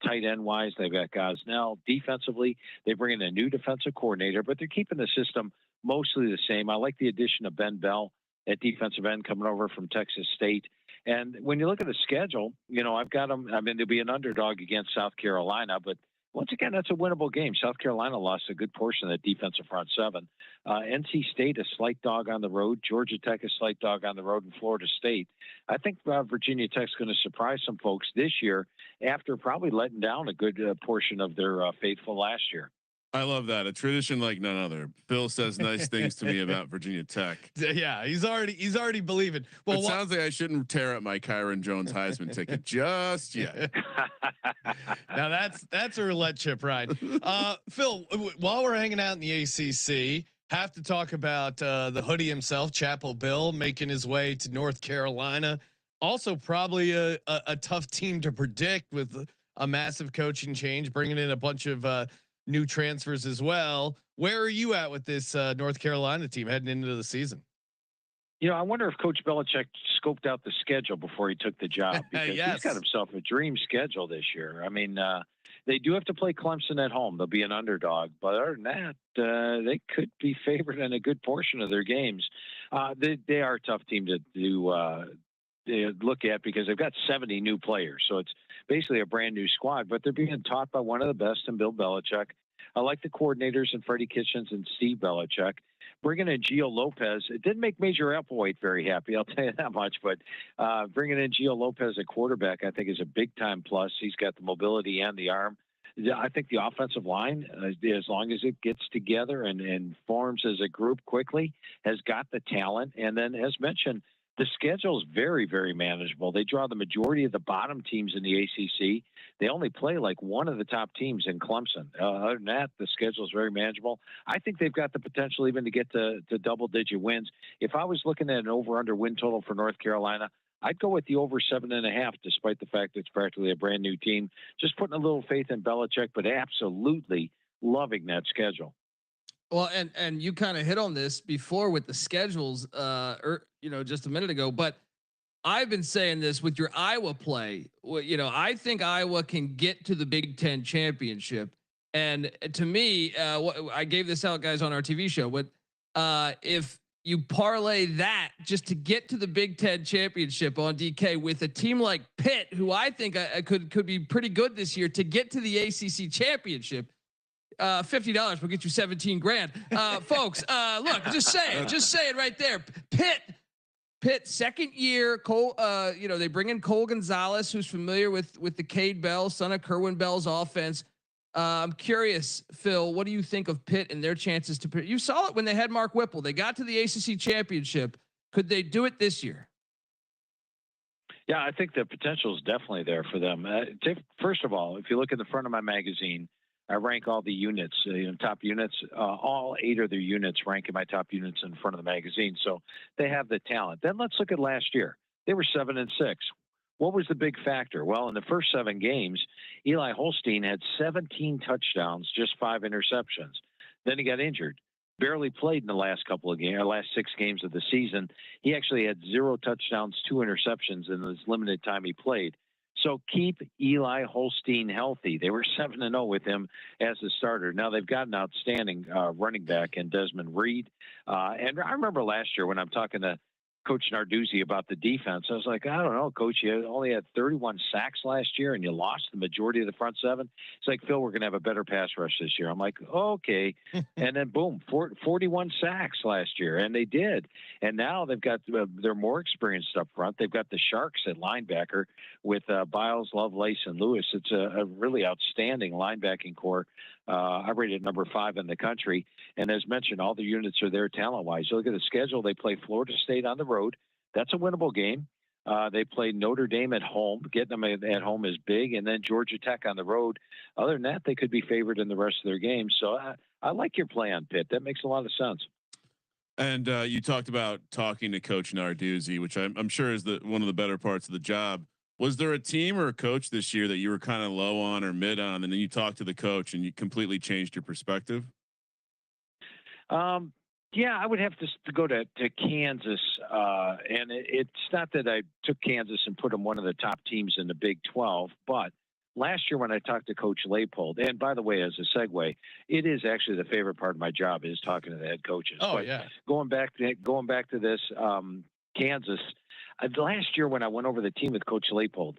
tight end wise, they've got Gosnell. Defensively, they bring in a new defensive coordinator, but they're keeping the system mostly the same. I like the addition of Ben Bell at defensive end coming over from Texas State. And when you look at the schedule, I've got them. I mean, they'll be an underdog against South Carolina, but once again, that's a winnable game. South Carolina lost a good portion of that defensive front 7. NC State, a slight dog on the road. Georgia Tech, a slight dog on the road. And Florida State. I think Virginia Tech's going to surprise some folks this year after probably letting down a good portion of their faithful last year. I love that. A tradition like none other. Phil says nice things to me about Virginia Tech. Yeah, he's already believing. Well, it sounds like I shouldn't tear up my Kyron Jones Heisman ticket just yet. Now that's a roulette chip ride. Phil, while we're hanging out in the ACC, have to talk about the hoodie himself, Chapel Bill, making his way to North Carolina. Also, probably a tough team to predict with a massive coaching change, bringing in a bunch of new transfers as well. Where are you at with this North Carolina team heading into the season? I wonder if Coach Belichick scoped out the schedule before he took the job, because he's got himself a dream schedule this year. I mean, they do have to play Clemson at home. They'll be an underdog, but other than that, they could be favored in a good portion of their games. They are a tough team to look at because they've got 70 new players. So it's basically a brand new squad, but they're being taught by one of the best in Bill Belichick. I like the coordinators in Freddie Kitchens and Steve Belichick. Bringing in Gio Lopez, it didn't make Major Applewhite very happy, I'll tell you that much, but bringing in Gio Lopez at quarterback, I think is a big time plus. He's got the mobility and the arm. I think the offensive line, as long as it gets together and forms as a group quickly, has got the talent. And then, as mentioned, The schedule is very, very manageable. They draw the majority of the bottom teams in the ACC. They only play like one of the top teams in Clemson. Other than that, the schedule is very manageable. I think they've got the potential even to get to double-digit wins. If I was looking at an over/under win total for North Carolina, I'd go with the over 7.5, despite the fact it's practically a brand new team. Just putting a little faith in Belichick, but absolutely loving that schedule. Well, and you kind of hit on this before with the schedules, just a minute ago. But I've been saying this with your Iowa play. I think Iowa can get to the Big Ten championship, and to me, I gave this out, guys, on our TV show. But if you parlay that just to get to the Big Ten championship on DK with a team like Pitt, who I think could be pretty good this year, to get to the ACC championship. $50 will get you 17 grand. Folks, look, just saying right there. Pitt second year, Cole, they bring in Cole Gonzalez, who's familiar with the Cade Bell, son of Kerwin Bell's offense. I'm curious, Phil, what do you think of Pitt and their chances to, you saw it when they had Mark Whipple, they got to the ACC championship. Could they do it this year? Yeah, I think the potential is definitely there for them. First of all, if you look at the front of my magazine, I rank all the units, top units. All 8 of their units rank in my top units in front of the magazine. So they have the talent. Then let's look at last year. They were 7-6. What was the big factor? Well, in the first 7 games, Eli Holstein had 17 touchdowns, just 5 interceptions. Then he got injured. Barely played in the last couple of games, or last 6 games of the season. He actually had 0 touchdowns, 2 interceptions in this limited time he played. So keep Eli Holstein healthy. They were 7-0 with him as the starter. Now they've got an outstanding running back in Desmond Reed. And I remember last year when I'm talking to Coach Narduzzi about the defense, I was like, I don't know, Coach, you only had 31 sacks last year and you lost the majority of the front 7. It's like, Phil, we're going to have a better pass rush this year. I'm like, okay. And then boom, 41 sacks last year. And they did. And now they've got, they're more experienced up front. They've got the Sharks at linebacker with Biles, Lovelace, and Lewis. It's a really outstanding linebacking core. I rated number 5 in the country. And as mentioned, all the units are there talent-wise. You look at the schedule, they play Florida State on the road. That's a winnable game. They play Notre Dame at home. Getting them at home is big. And then Georgia Tech on the road. Other than that, they could be favored in the rest of their games. So I like your play on Pitt. That makes a lot of sense. And you talked about talking to Coach Narduzzi, which I'm sure is one of the better parts of the job. Was there a team or a coach this year that you were kind of low on or mid on, and then you talked to the coach and you completely changed your perspective? Yeah, I would have to go to Kansas. And it's not that I took Kansas and put them one of the top teams in the Big 12, but last year when I talked to Coach Leipold, and by the way, as a segue, it is actually the favorite part of my job is talking to the head coaches. Oh, but yeah. Going back to this, Kansas, last year when I went over the team with Coach Leipold,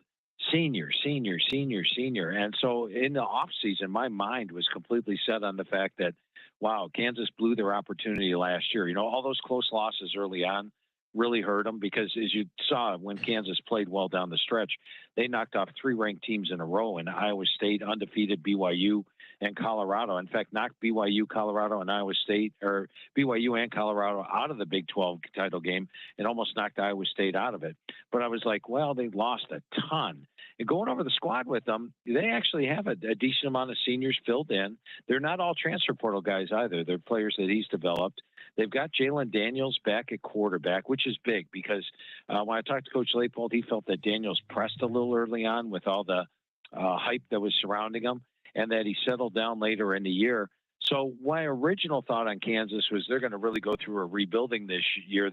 senior. And so in the off season, my mind was completely set on the fact that, wow, Kansas blew their opportunity last year. All those close losses early on really hurt them because, as you saw, when Kansas played well down the stretch, they knocked off 3 ranked teams in a row, and Iowa State, undefeated, BYU, and Colorado. In fact, knocked BYU, Colorado, and Iowa State, or BYU and Colorado out of the Big 12 title game and almost knocked Iowa State out of it. But I was like, well, they lost a ton. And going over the squad with them, they actually have a decent amount of seniors filled in. They're not all transfer portal guys either. They're players that he's developed. They've got Jalen Daniels back at quarterback, which is big because when I talked to Coach Leipold, he felt that Daniels pressed a little early on with all the hype that was surrounding him, and that he settled down later in the year. So my original thought on Kansas was they're going to really go through a rebuilding this year,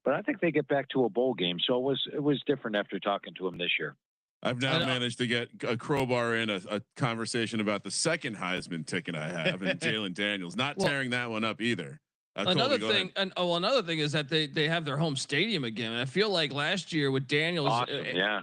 but I think they get back to a bowl game. So it was different after talking to him this year. I've now managed to get a crowbar in a conversation about the second Heisman ticket I have, and Jalen Daniels, not tearing that one up either. Another thing is that they have their home stadium again. And I feel like last year with Daniels, awesome.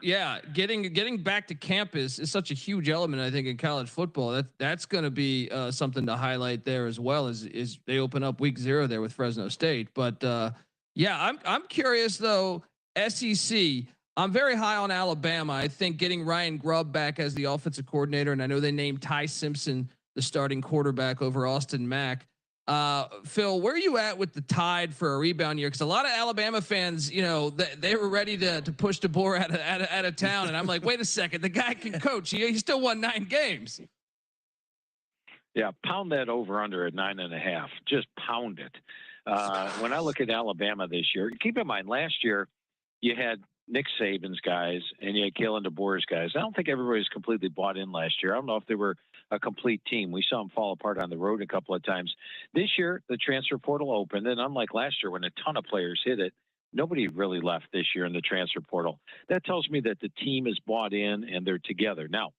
Getting back to campus is such a huge element, I think, in college football. That's going to be something to highlight there as well. Is they open up week 0 there with Fresno State. But I'm curious though. SEC. I'm very high on Alabama. I think getting Ryan Grubb back as the offensive coordinator, and I know they named Ty Simpson the starting quarterback over Austin Mack. Phil, where are you at with the Tide for a rebound year? Because a lot of Alabama fans, you know, they were ready to push DeBoer out of town, and I'm like, wait a second, the guy can coach. He still won 9 games. Yeah, pound that over under at 9.5. Just pound it. When I look at Alabama this year, keep in mind last year you had Nick Saban's guys and you had Kalen DeBoer's guys. I don't think everybody's completely bought in last year. I don't know if they were a complete team. We saw them fall apart on the road a couple of times. This year, the transfer portal opened, and unlike last year when a ton of players hit it, nobody really left this year in the transfer portal. That tells me that the team is bought in and they're together. Now,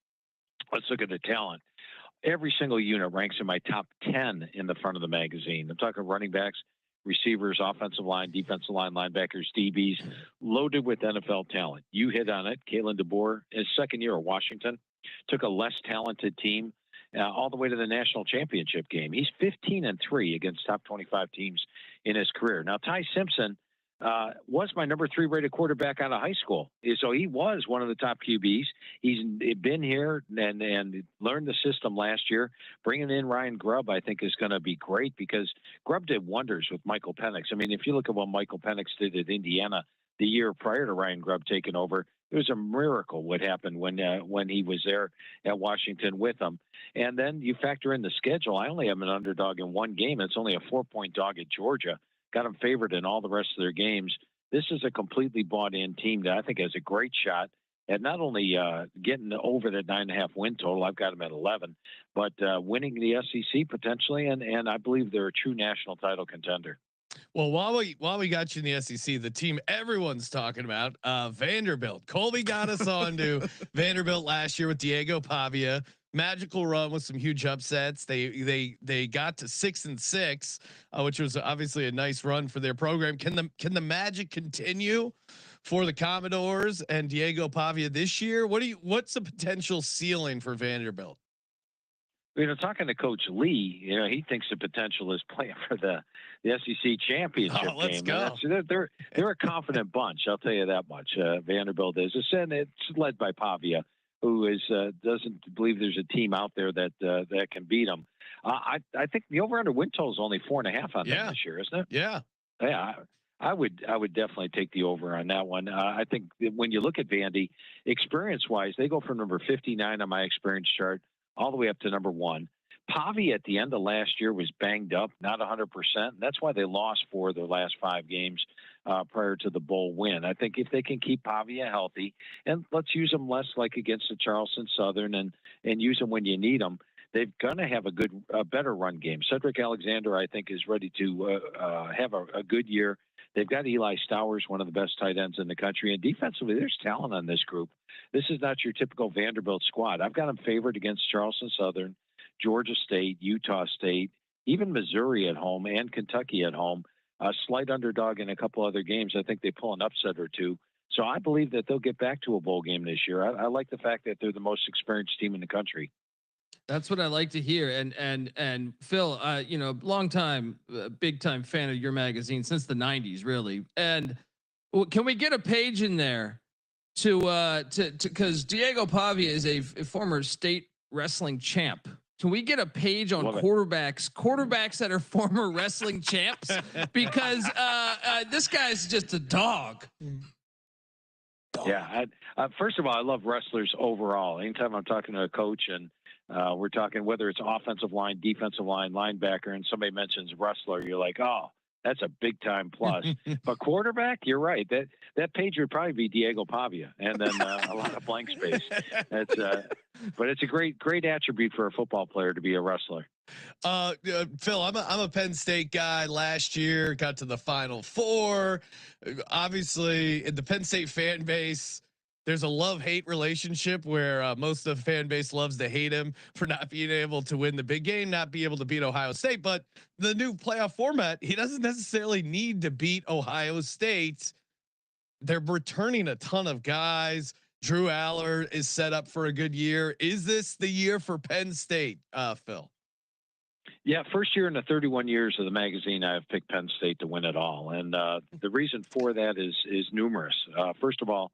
let's look at the talent. Every single unit ranks in my top 10 in the front of the magazine. I'm talking running backs, receivers, offensive line, defensive line, linebackers, DBs, loaded with NFL talent. You hit on it. Kalen DeBoer, his second year at Washington, took a less talented team all the way to the national championship game. He's 15-3 against top 25 teams in his career. Now, Ty Simpson was my number 3 rated quarterback out of high school. So he was one of the top QBs. He's been here and learned the system last year. Bringing in Ryan Grubb, I think, is going to be great because Grubb did wonders with Michael Penix. I mean, if you look at what Michael Penix did at Indiana the year prior to Ryan Grubb taking over, it was a miracle what happened when he was there at Washington with them. And then you factor in the schedule. I only have an underdog in one game. It's only a 4-point dog at Georgia. Got them favored in all the rest of their games. This is a completely bought-in team that I think has a great shot at not only getting over that 9.5 win total. I've got them at 11, but winning the SEC potentially, and I believe they're a true national title contender. Well, while we got you in the SEC, the team everyone's talking about, Vanderbilt. Colby got us on to Vanderbilt last year with Diego Pavia. Magical run with some huge upsets. They got to 6-6, which was obviously a nice run for their program. Can the magic continue for the Commodores and Diego Pavia this year? What's the potential ceiling for Vanderbilt? You know, talking to Coach Lee, you know, he thinks the potential is playing for the SEC championship game. Let's go. They're a confident bunch. I'll tell you that much. Vanderbilt is. It's led by Pavia, who is doesn't believe there's a team out there that can beat them. I think the over/under win total is only 4.5 on them this year, isn't it? Yeah. Yeah. I would definitely take the over on that one. I think when you look at Vandy, experience-wise, they go from number 59 on my experience chart all the way up to number 1. Pavia at the end of last year was banged up, not 100%. That's why they lost 4 of their last 5 games prior to the bowl win. I think if they can keep Pavia healthy, and let's use them less like against the Charleston Southern and use them when you need them, they're going to have a better run game. Cedric Alexander, I think, is ready to have a good year. They've got Eli Stowers, one of the best tight ends in the country. And defensively, there's talent on this group. This is not your typical Vanderbilt squad. I've got them favored against Charleston Southern, Georgia State, Utah State, even Missouri at home and Kentucky at home. A slight underdog in a couple other games. I think they pull an upset or two. So I believe that they'll get back to a bowl game this year. I like the fact that they're the most experienced team in the country. That's what I like to hear. And Phil, you know, long time, big time fan of your magazine since the 90s, really. And can we get a page in there to because Diego Pavia is a former state wrestling champ. Can we get a page on quarterbacks that are former wrestling champs? Because this guy's just a dog. Yeah. First of all, I love wrestlers overall. Anytime I'm talking to a coach and we're talking whether it's offensive line, defensive line, linebacker, and somebody mentions wrestler, you're like, oh, that's a big time plus. But quarterback, you're right. That page would probably be Diego Pavia, and then a lot of blank space. But it's a great attribute for a football player to be a wrestler. Phil, I'm a Penn State guy. Last year, got to the Final Four. Obviously, in the Penn State fan base, there's a love-hate relationship where most of the fan base loves to hate him for not being able to win the big game, not be able to beat Ohio State. But the new playoff format, he doesn't necessarily need to beat Ohio State. They're returning a ton of guys. Drew Aller is set up for a good year. Is this the year for Penn State, Phil? Yeah, first year in the 31 years of the magazine, I've picked Penn State to win it all. And the reason for that is numerous. First of all,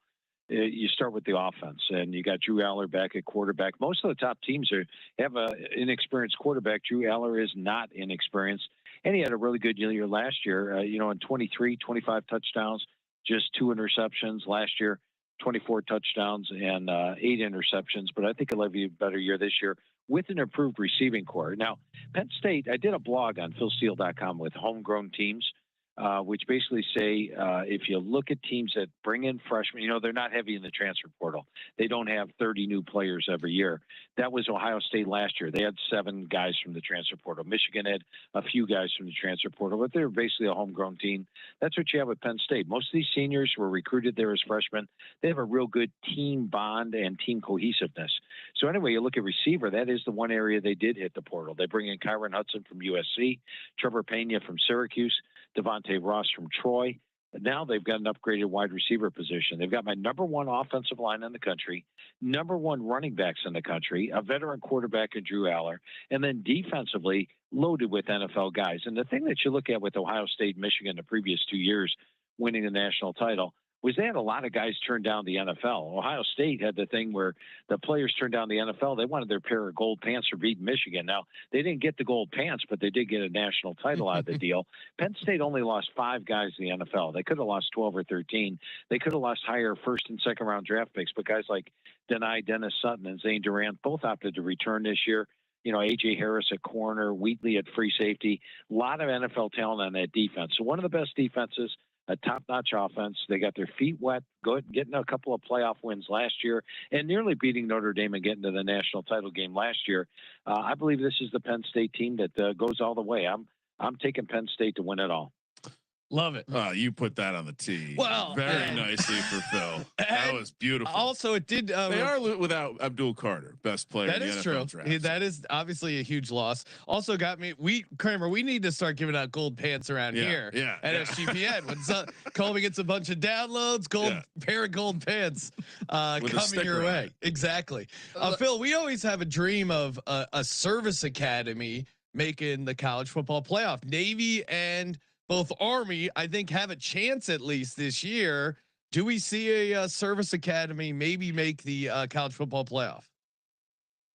you start with the offense, and you got Drew Aller back at quarterback. Most of the top teams have an inexperienced quarterback. Drew Aller is not inexperienced. And he had a really good year last year. In 23, 25 touchdowns, just 2 interceptions last year. 24 touchdowns and 8 interceptions, but I think he'll have a better year this year with an improved receiving core. Now, Penn State, I did a blog on philsteele.com with homegrown teams, which basically say if you look at teams that bring in freshmen, they're not heavy in the transfer portal. They don't have 30 new players every year. That was Ohio State last year. They had 7 guys from the transfer portal. Michigan had a few guys from the transfer portal, but they're basically a homegrown team. That's what you have with Penn State. Most of these seniors were recruited there as freshmen. They have a real good team bond and team cohesiveness. So anyway, you look at receiver, that is the one area they did hit the portal. They bring in Kyron Hudson from USC, Trevor Pena from Syracuse, Devontae Ross from Troy. Now they've got an upgraded wide receiver position. They've got my number 1 offensive line in the country, number 1 running backs in the country, a veteran quarterback in Drew Aller, and then defensively loaded with NFL guys. And the thing that you look at with Ohio State, Michigan the previous 2 years winning the national title was they had a lot of guys turn down the NFL. Ohio State had the thing where the players turned down the NFL. They wanted their pair of gold pants for beating Michigan. Now, they didn't get the gold pants, but they did get a national title out of the deal. Penn State only lost 5 guys in the NFL. They could have lost 12 or 13. They could have lost higher first and second round draft picks, but guys like Dennis Sutton and Zane Durant both opted to return this year. A.J. Harris at corner, Wheatley at free safety. A lot of NFL talent on that defense. So one of the best defenses, a top-notch offense. They got their feet wet, getting a couple of playoff wins last year, and nearly beating Notre Dame and getting to the national title game last year. I believe this is the Penn State team that goes all the way. I'm taking Penn State to win it all. Love it. Oh, you put that on the tee. Well, very nicely for Phil. That was beautiful. Also, it did. They are without Abdul Carter, best player. That in is the true. NFL draft. That is obviously a huge loss. Also got me. Kramer, we need to start giving out gold pants around here. Yeah. At SGPN. When Colby gets a bunch of downloads, pair of gold pants coming your way. Exactly. Phil, we always have a dream of a service academy making the college football playoff. Navy and both Army, I think, have a chance at least this year. Do we see a service academy maybe make the college football playoff?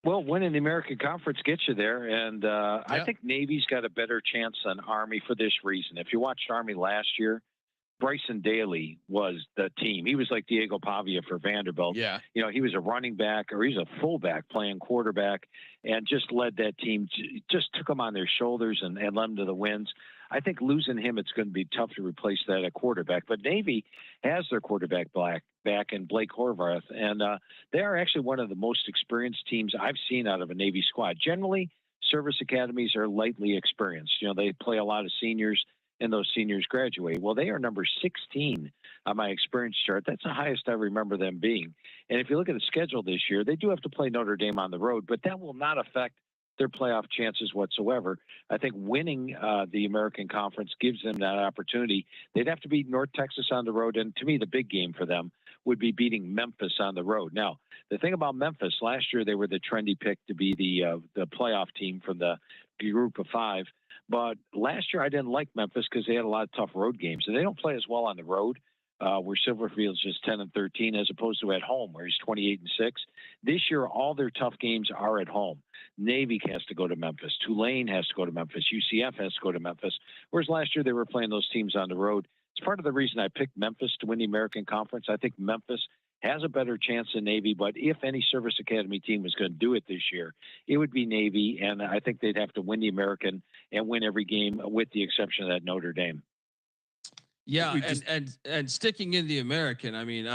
Well, winning the American Conference gets you there, and I think Navy's got a better chance than Army for this reason. If you watched Army last year, Bryson Daly was the team. He was like Diego Pavia for Vanderbilt. Yeah. He was a running back, or he's a fullback playing quarterback, and just led that team, just took them on their shoulders and led them to the wins. I think losing him, it's going to be tough to replace that at quarterback. But Navy has their quarterback back in Blake Horvath, and they are actually one of the most experienced teams I've seen out of a Navy squad. Generally, service academies are lightly experienced. They play a lot of seniors, and those seniors graduate. Well, they are number 16 on my experience chart. That's the highest I remember them being. And if you look at the schedule this year, they do have to play Notre Dame on the road, but that will not affect their playoff chances whatsoever. I think winning the American Conference gives them that opportunity. They'd have to beat North Texas on the road, and to me, the big game for them would be beating Memphis on the road. Now, the thing about Memphis, last year they were the trendy pick to be the playoff team from the group of 5. But last year I didn't like Memphis because they had a lot of tough road games, and they don't play as well on the road. Where Silverfield's just 10-13 as opposed to at home where he's 28-6. This year, all their tough games are at home. Navy has to go to Memphis. Tulane has to go to Memphis. UCF has to go to Memphis. Whereas last year they were playing those teams on the road. It's part of the reason I picked Memphis to win the American Conference. I think Memphis has a better chance than Navy, but if any service academy team was going to do it this year, it would be Navy, and I think they'd have to win the American and win every game with the exception of that Notre Dame. Yeah, and sticking in the American, I mean,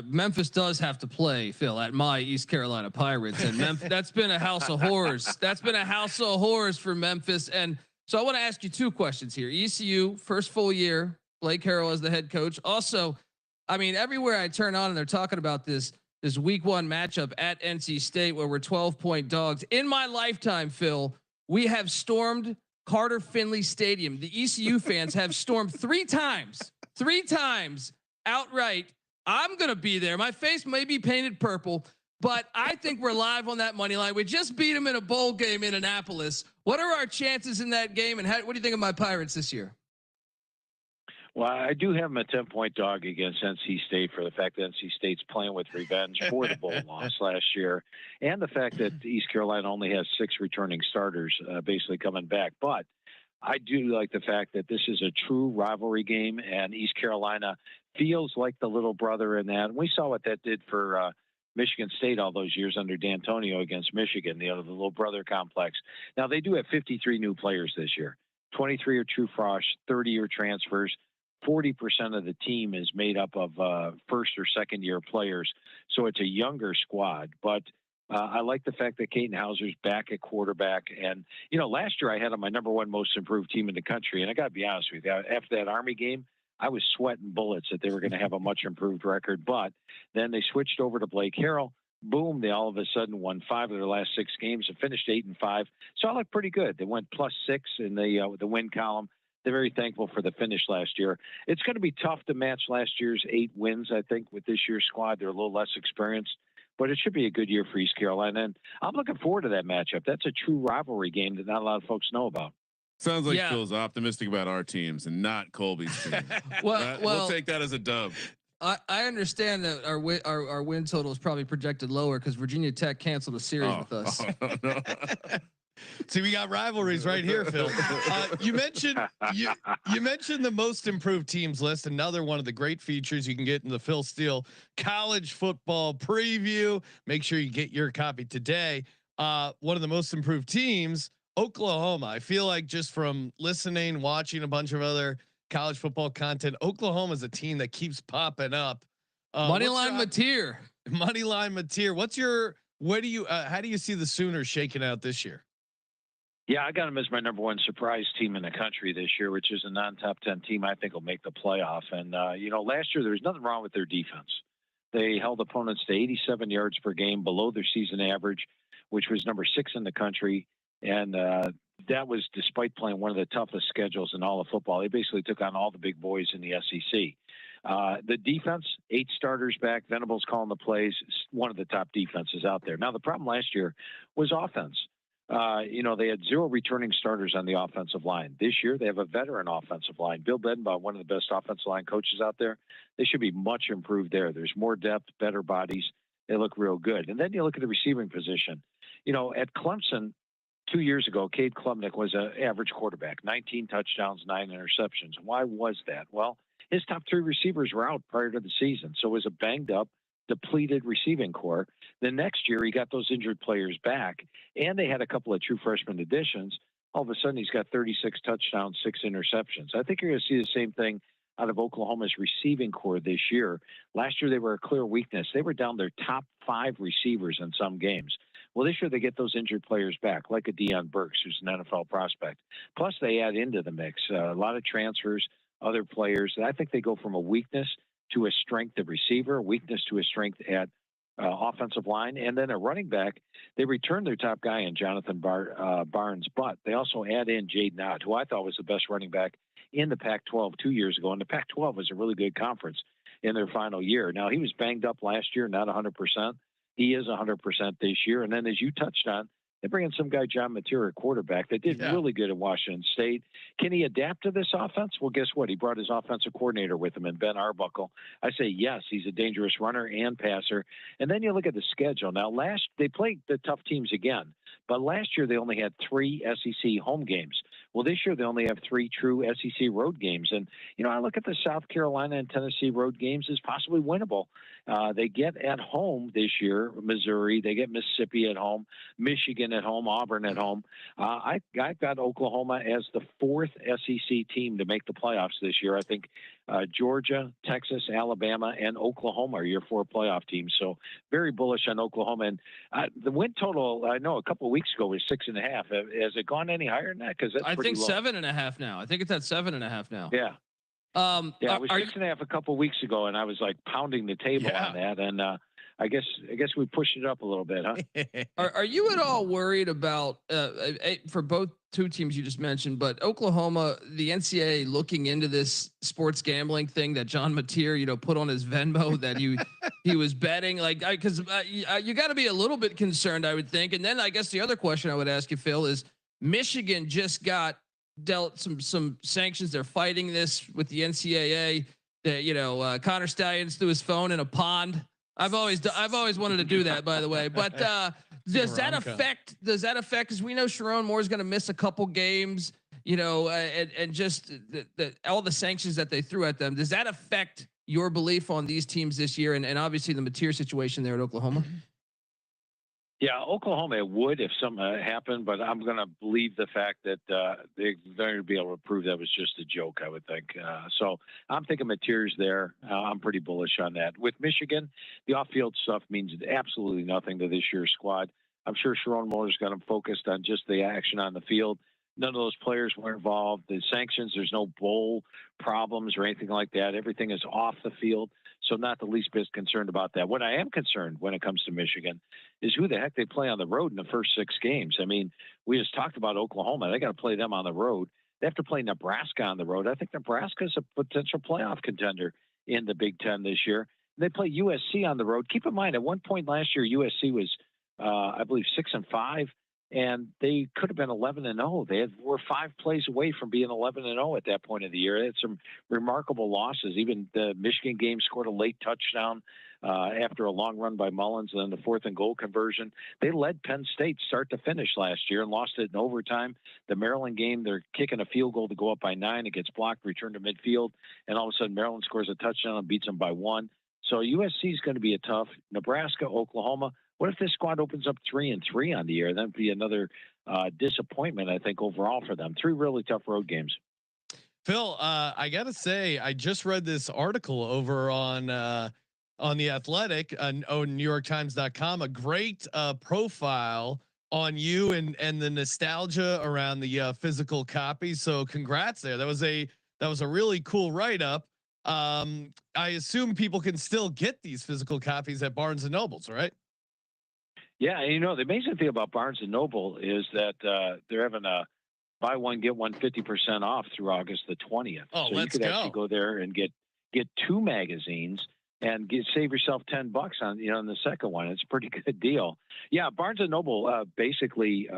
Memphis does have to play, Phil, at my East Carolina Pirates, and that's been a house of horrors. That's been a house of horrors for Memphis. And so I want to ask you 2 questions here. ECU, first full year, Blake Harrell as the head coach. Also, I mean, everywhere I turn on and they're talking about this week 1 matchup at NC State where we're 12-point dogs. In my lifetime, Phil, we have stormed Carter Finley Stadium. The ECU fans have stormed 3 times outright. I'm going to be there. My face may be painted purple, but I think we're live on that money line. We just beat them in a bowl game in Annapolis. What are our chances in that game? And what do you think of my Pirates this year? Well, I do have him a 10-point dog against NC State for the fact that NC State's playing with revenge for the bowl loss last year, and the fact that East Carolina only has 6 returning starters basically coming back. But I do like the fact that this is a true rivalry game, and East Carolina feels like the little brother in that. And we saw what that did for Michigan State all those years under D'Antonio against Michigan, the little brother complex. Now, they do have 53 new players this year. 23 are true frosh, 30 are transfers. 40% of the team is made up of first or second year players. So it's a younger squad. But I like the fact that Kaiten Hauser's back at quarterback. And, you know, last year I had on my number 1 most improved team in the country. And I got to be honest with you, after that Army game, I was sweating bullets that they were going to have a much improved record. But then they switched over to Blake Harrell. Boom, they all of a sudden won 5 of their last 6 games and finished 8-5. So I look pretty good. They went +6 in the win column. They're very thankful for the finish last year. It's going to be tough to match last year's 8 wins, I think, with this year's squad. They're a little less experienced, but it should be a good year for East Carolina. And I'm looking forward to that matchup. That's a true rivalry game that not a lot of folks know about. Sounds like Phil's optimistic about our teams and not Colby's team. We'll take that as a dub. I understand that our win total is probably projected lower because Virginia Tech canceled a series with us. No. See, we got rivalries right here, Phil. You mentioned the most improved teams list. Another one of the great features you can get in the Phil Steele college football preview. Make sure you get your copy today. One of the most improved teams, Oklahoma. I feel like just from listening, watching a bunch of other college football content, Oklahoma is a team that keeps popping up. Moneyline Mateer. Moneyline Mateer. How do you see the Sooners shaking out this year? Yeah, I got them as my number 1 surprise team in the country this year, which is a non-top 10 team. I think will make the playoff. And, you know, last year there was nothing wrong with their defense. They held opponents to 87 yards per game below their season average, which was number 6 in the country. And that was despite playing one of the toughest schedules in all of football. They basically took on all the big boys in the SEC. The defense, 8 starters back. Venables calling the plays. One of the top defenses out there. Now, the problem last year was offense. You know, they had 0 returning starters on the offensive line. This year, they have a veteran offensive line. Bill Bedenbaugh, one of the best offensive line coaches out there. They should be much improved there. There's more depth, better bodies. They look real good. And then you look at the receiving position. You know, at Clemson 2 years ago, Cade Klubnik was an average quarterback, 19 touchdowns, 9 interceptions. Why was that? Well, his top 3 receivers were out prior to the season. So it was a banged up, depleted receiving core. The next year he got those injured players back, and they had a couple of true freshman additions. All of a sudden he's got 36 touchdowns, 6 interceptions. I think you're going to see the same thing out of Oklahoma's receiving core this year. Last year they were a clear weakness. They were down their top 5 receivers in some games. Well, this year they get those injured players back, like a Deion Burks, who's an NFL prospect. Plus they add into the mix a lot of transfers, other players. I think they go from a weakness to a strength of receiver, weakness to a strength at offensive line, and then a running back. They return their top guy in Jonathan Barnes, but they also add in Jaden Ott, who I thought was the best running back in the Pac-12 2 years ago. And the Pac-12 was a really good conference in their final year. Now, he was banged up last year, not 100%. He is 100% this year. And then, as you touched on, they bring in some guy, John Mateer, quarterback, that did really good at Washington State. Can he adapt to this offense? Well, guess what? He brought his offensive coordinator with him, in Ben Arbuckle. I say yes, he's a dangerous runner and passer. And then you look at the schedule. Now, they played the tough teams again, but last year they only had 3 SEC home games. Well, this year they only have 3 true SEC road games. And, you know, I look at the South Carolina and Tennessee road games as possibly winnable. They get at home this year, Missouri. They get Mississippi at home, Michigan at home, Auburn at home. I've got Oklahoma as the 4th SEC team to make the playoffs this year. I think Georgia, Texas, Alabama, and Oklahoma are your 4 playoff teams. So very bullish on Oklahoma. And the win total, I know a couple of weeks ago was 6.5. Has it gone any higher than that? Because that's pretty low. 7.5 now. I think it's at 7.5 now. Yeah. It was 6.5 a couple of weeks ago, and I was like pounding the table on that. And I guess we pushed it up a little bit, huh? Are you at all worried about for both 2 teams you just mentioned, but Oklahoma, the NCAA looking into this sports gambling thing that John Mateer, put on his Venmo that he was betting, like, because you got to be a little bit concerned, I would think. And then I guess the other question I would ask you, Phil, is Michigan just got dealt some sanctions. They're fighting this with the NCAA. That Connor Stallions threw his phone in a pond. I've always wanted to do that, by the way. But does that affect? Because we know Sharon Moore is going to miss a couple games. And just all the sanctions that they threw at them. Does that affect your belief on these teams this year? And obviously the Mateer situation there at Oklahoma. Yeah, Oklahoma it would if something happened, but I'm going to believe the fact that they're going to be able to prove that was just a joke, I would think. So I'm thinking Mateer's there. I'm pretty bullish on that. With Michigan, the off-field stuff means absolutely nothing to this year's squad. I'm sure Sharon Moore's got them focused on just the action on the field. None of those players were involved. The sanctions, there's no bowl problems or anything like that. Everything is off the field. So not the least bit concerned about that. What I am concerned when it comes to Michigan is who the heck they play on the road in the first 6 games. I mean, we just talked about Oklahoma. They got to play them on the road. They have to play Nebraska on the road. I think Nebraska is a potential playoff contender in the Big Ten this year. They play USC on the road. Keep in mind, at one point last year, USC was, I believe, 6-5. And they could have been 11-0. They were 5 plays away from being 11-0 at that point of the year. They had some remarkable losses. Even the Michigan game scored a late touchdown after a long run by Mullins, and then the 4th and goal conversion. They led Penn State start to finish last year and lost it in overtime. The Maryland game, they're kicking a field goal to go up by 9. It gets blocked, returned to midfield, and all of a sudden Maryland scores a touchdown and beats them by 1. So USC is going to be a tough. Nebraska, Oklahoma. What if this squad opens up 3-3 on the year? That'd be another disappointment, I think, overall for them. 3 really tough road games. Phil, I gotta say, I just read this article over on the Athletic on NewYorkTimes.com. A great profile on you and the nostalgia around the physical copy. So congrats there. That was a really cool write up. I assume people can still get these physical copies at Barnes and Nobles, right? Yeah, and the amazing thing about Barnes and Noble is that they're having a buy one get one 50% off through August the 20th. Oh, so you could actually go there and get 2 magazines and save yourself $10 on on the second one. It's a pretty good deal. Yeah, Barnes and Noble basically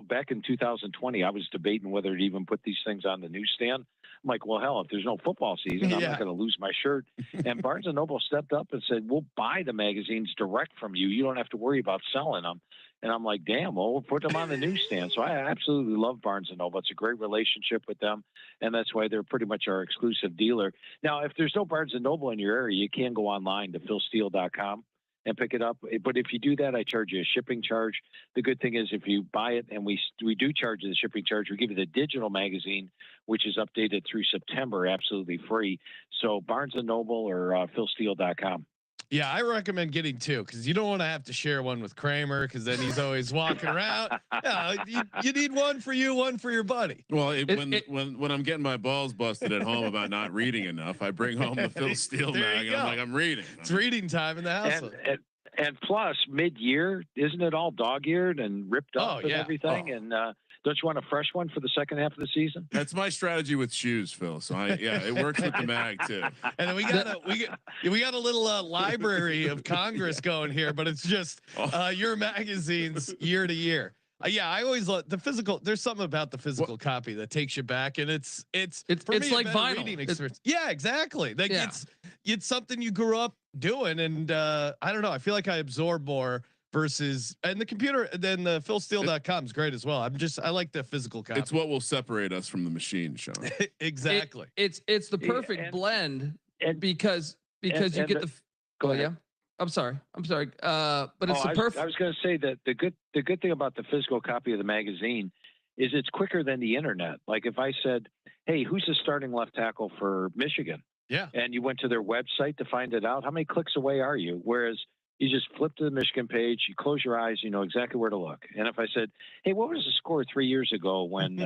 back in 2020, I was debating whether to even put these things on the newsstand. I'm like, well, hell, if there's no football season, I'm not going to lose my shirt. And Barnes and Noble stepped up and said, we'll buy the magazines direct from you. You don't have to worry about selling them. And I'm like, damn, well, we'll put them on the newsstand. So I absolutely love Barnes and Noble. It's a great relationship with them. And that's why they're pretty much our exclusive dealer. Now, if there's no Barnes and Noble in your area, you can go online to philsteele.com and pick it up. But if you do that, I charge you a shipping charge. The good thing is if you buy it, and we do charge you the shipping charge, we give you the digital magazine, which is updated through September, absolutely free. So Barnes and Noble or philsteele.com. Yeah, I recommend getting 2 because you don't want to have to share one with Kramer because then he's always walking around. You need one for you, one for your buddy. Well, when I'm getting my balls busted at home about not reading enough, I bring home the Phil Steele mag and I'm like, I'm reading. It's reading time in the house. And plus, mid-year, isn't it all dog-eared and ripped up and everything? And don't you want a fresh one for the second half of the season? That's my strategy with shoes, Phil. So it works with the mag too. And then we got a little library of Congress going here, but it's just your magazines year to year. Yeah, I always love the physical. There's something about the physical copy that takes you back, and it's for me, like vinyl. Yeah, exactly. Like it's something you grew up doing, and I don't know. I feel like I absorb more versus and the computer. Then the philsteele.com is great as well. I like the physical copy. It's what will separate us from the machine, Sean. Exactly. It's the perfect blend, because you get the. Go ahead. Yeah. I'm sorry. But it's the perfect. I was going to say that the good thing about the physical copy of the magazine is it's quicker than the internet. Like if I said, "Hey, who's the starting left tackle for Michigan?" Yeah. And you went to their website to find it out, how many clicks away are you? Whereas you just flip to the Michigan page, you close your eyes, you know exactly where to look. And if I said, "Hey, what was the score 3 years ago when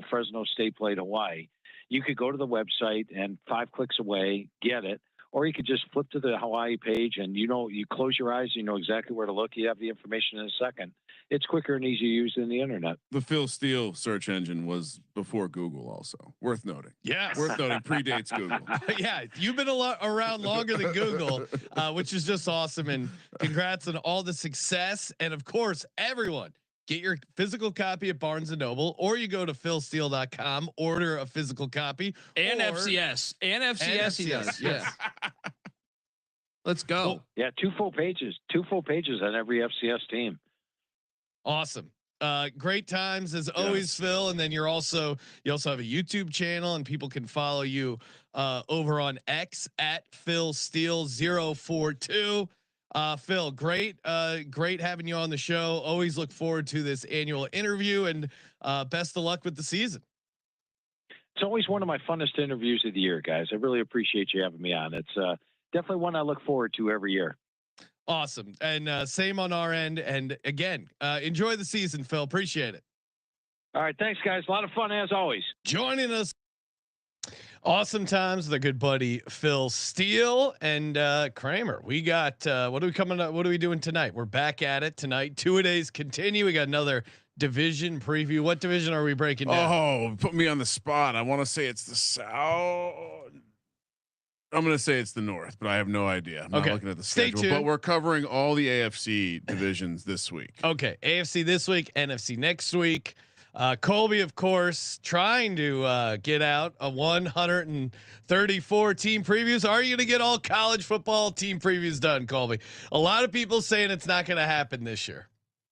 Fresno State played Hawaii?" You could go to the website and 5 clicks away, get it. Or you could just flip to the Hawaii page and you close your eyes, you know exactly where to look. You have the information in a second. It's quicker and easier to use than the internet. The Phil Steele search engine was before Google, also worth noting. Yeah, worth noting. Predates Google. Yeah, you've been around longer than Google, which is just awesome. And congrats on all the success. And of course, everyone get your physical copy at Barnes and Noble, or you go to philsteele.com, order a physical copy, And or FCS. And FCS he does. Yeah. Let's go. Well, Yeah, 2 full pages. 2 full pages on every FCS team. awesome. Great times as always, Phil. And then you also have a YouTube channel, and people can follow you over on X at Phil Steele 042. Phil, great having you on the show. Always look forward to this annual interview, and best of luck with the season. It's always one of my funnest interviews of the year, guys. I really appreciate you having me on. It's definitely one I look forward to every year. Awesome. And same on our end. And again, enjoy the season, Phil. Appreciate it. All right. Thanks, guys. A lot of fun as always. Joining us. Awesome times with our good buddy Phil Steele and Kramer. We got what are we coming up? What are we doing tonight? We're back at it tonight. 2-a-days continue. We got another division preview. What division are we breaking down? Oh, put me on the spot. I want to say it's the South. I'm going to say it's the North, but I have no idea. I'm not looking at the schedule. Stay tuned. But we're covering all the AFC divisions this week. Okay, AFC this week, NFC next week. Colby, of course, trying to get out a 134 team previews. Are you going to get all college football team previews done, Colby? A lot of people saying it's not going to happen this year.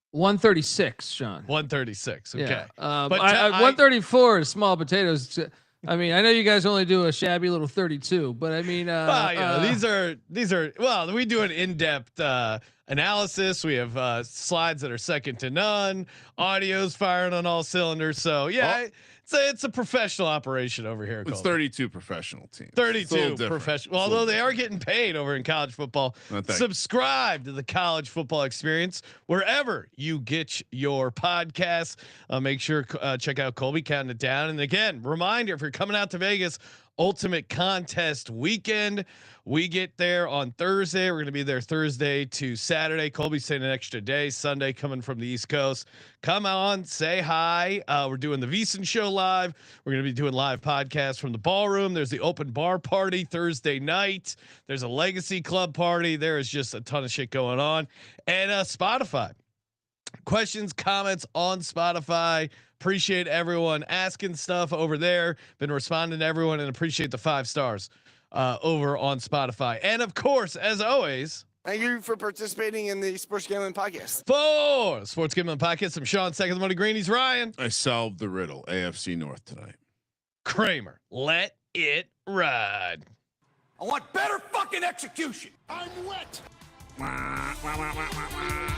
136, Sean. 136. Okay. Yeah. But 134 is small potatoes. I mean, I know you guys only do a shabby little 32, but I mean, these are well, we do an in-depth analysis. We have slides that are second to none, audio's firing on all cylinders. So yeah, it's a professional operation over here. It's 32 professional teams. 32 professional. Well, although they are getting paid over in college football. Subscribe to the College Football Experience wherever you get your podcasts. Make sure check out Colby counting it down. And again, reminder: if you're coming out to Vegas, Ultimate Contest Weekend. We get there on Thursday. We're going to be there Thursday to Saturday. Colby's staying an extra day. Sunday coming from the East Coast. Come on, say hi. We're doing the VSiN show live. We're going to be doing live podcasts from the ballroom. There's the open bar party Thursday night. There's a Legacy Club party. There is just a ton of shit going on. And Spotify. Questions, comments on Spotify. Appreciate everyone asking stuff over there. Been responding to everyone and appreciate the 5 stars over on Spotify. And of course, as always, Thank you for participating in the Sports Gambling Podcast. for Sports Gambling Podcast, I'm Sean, second the money green. He's Ryan. I solved the riddle. AFC North tonight. Kramer, let it ride. I want better fucking execution. I'm wet. Wah, wah, wah, wah, wah, wah.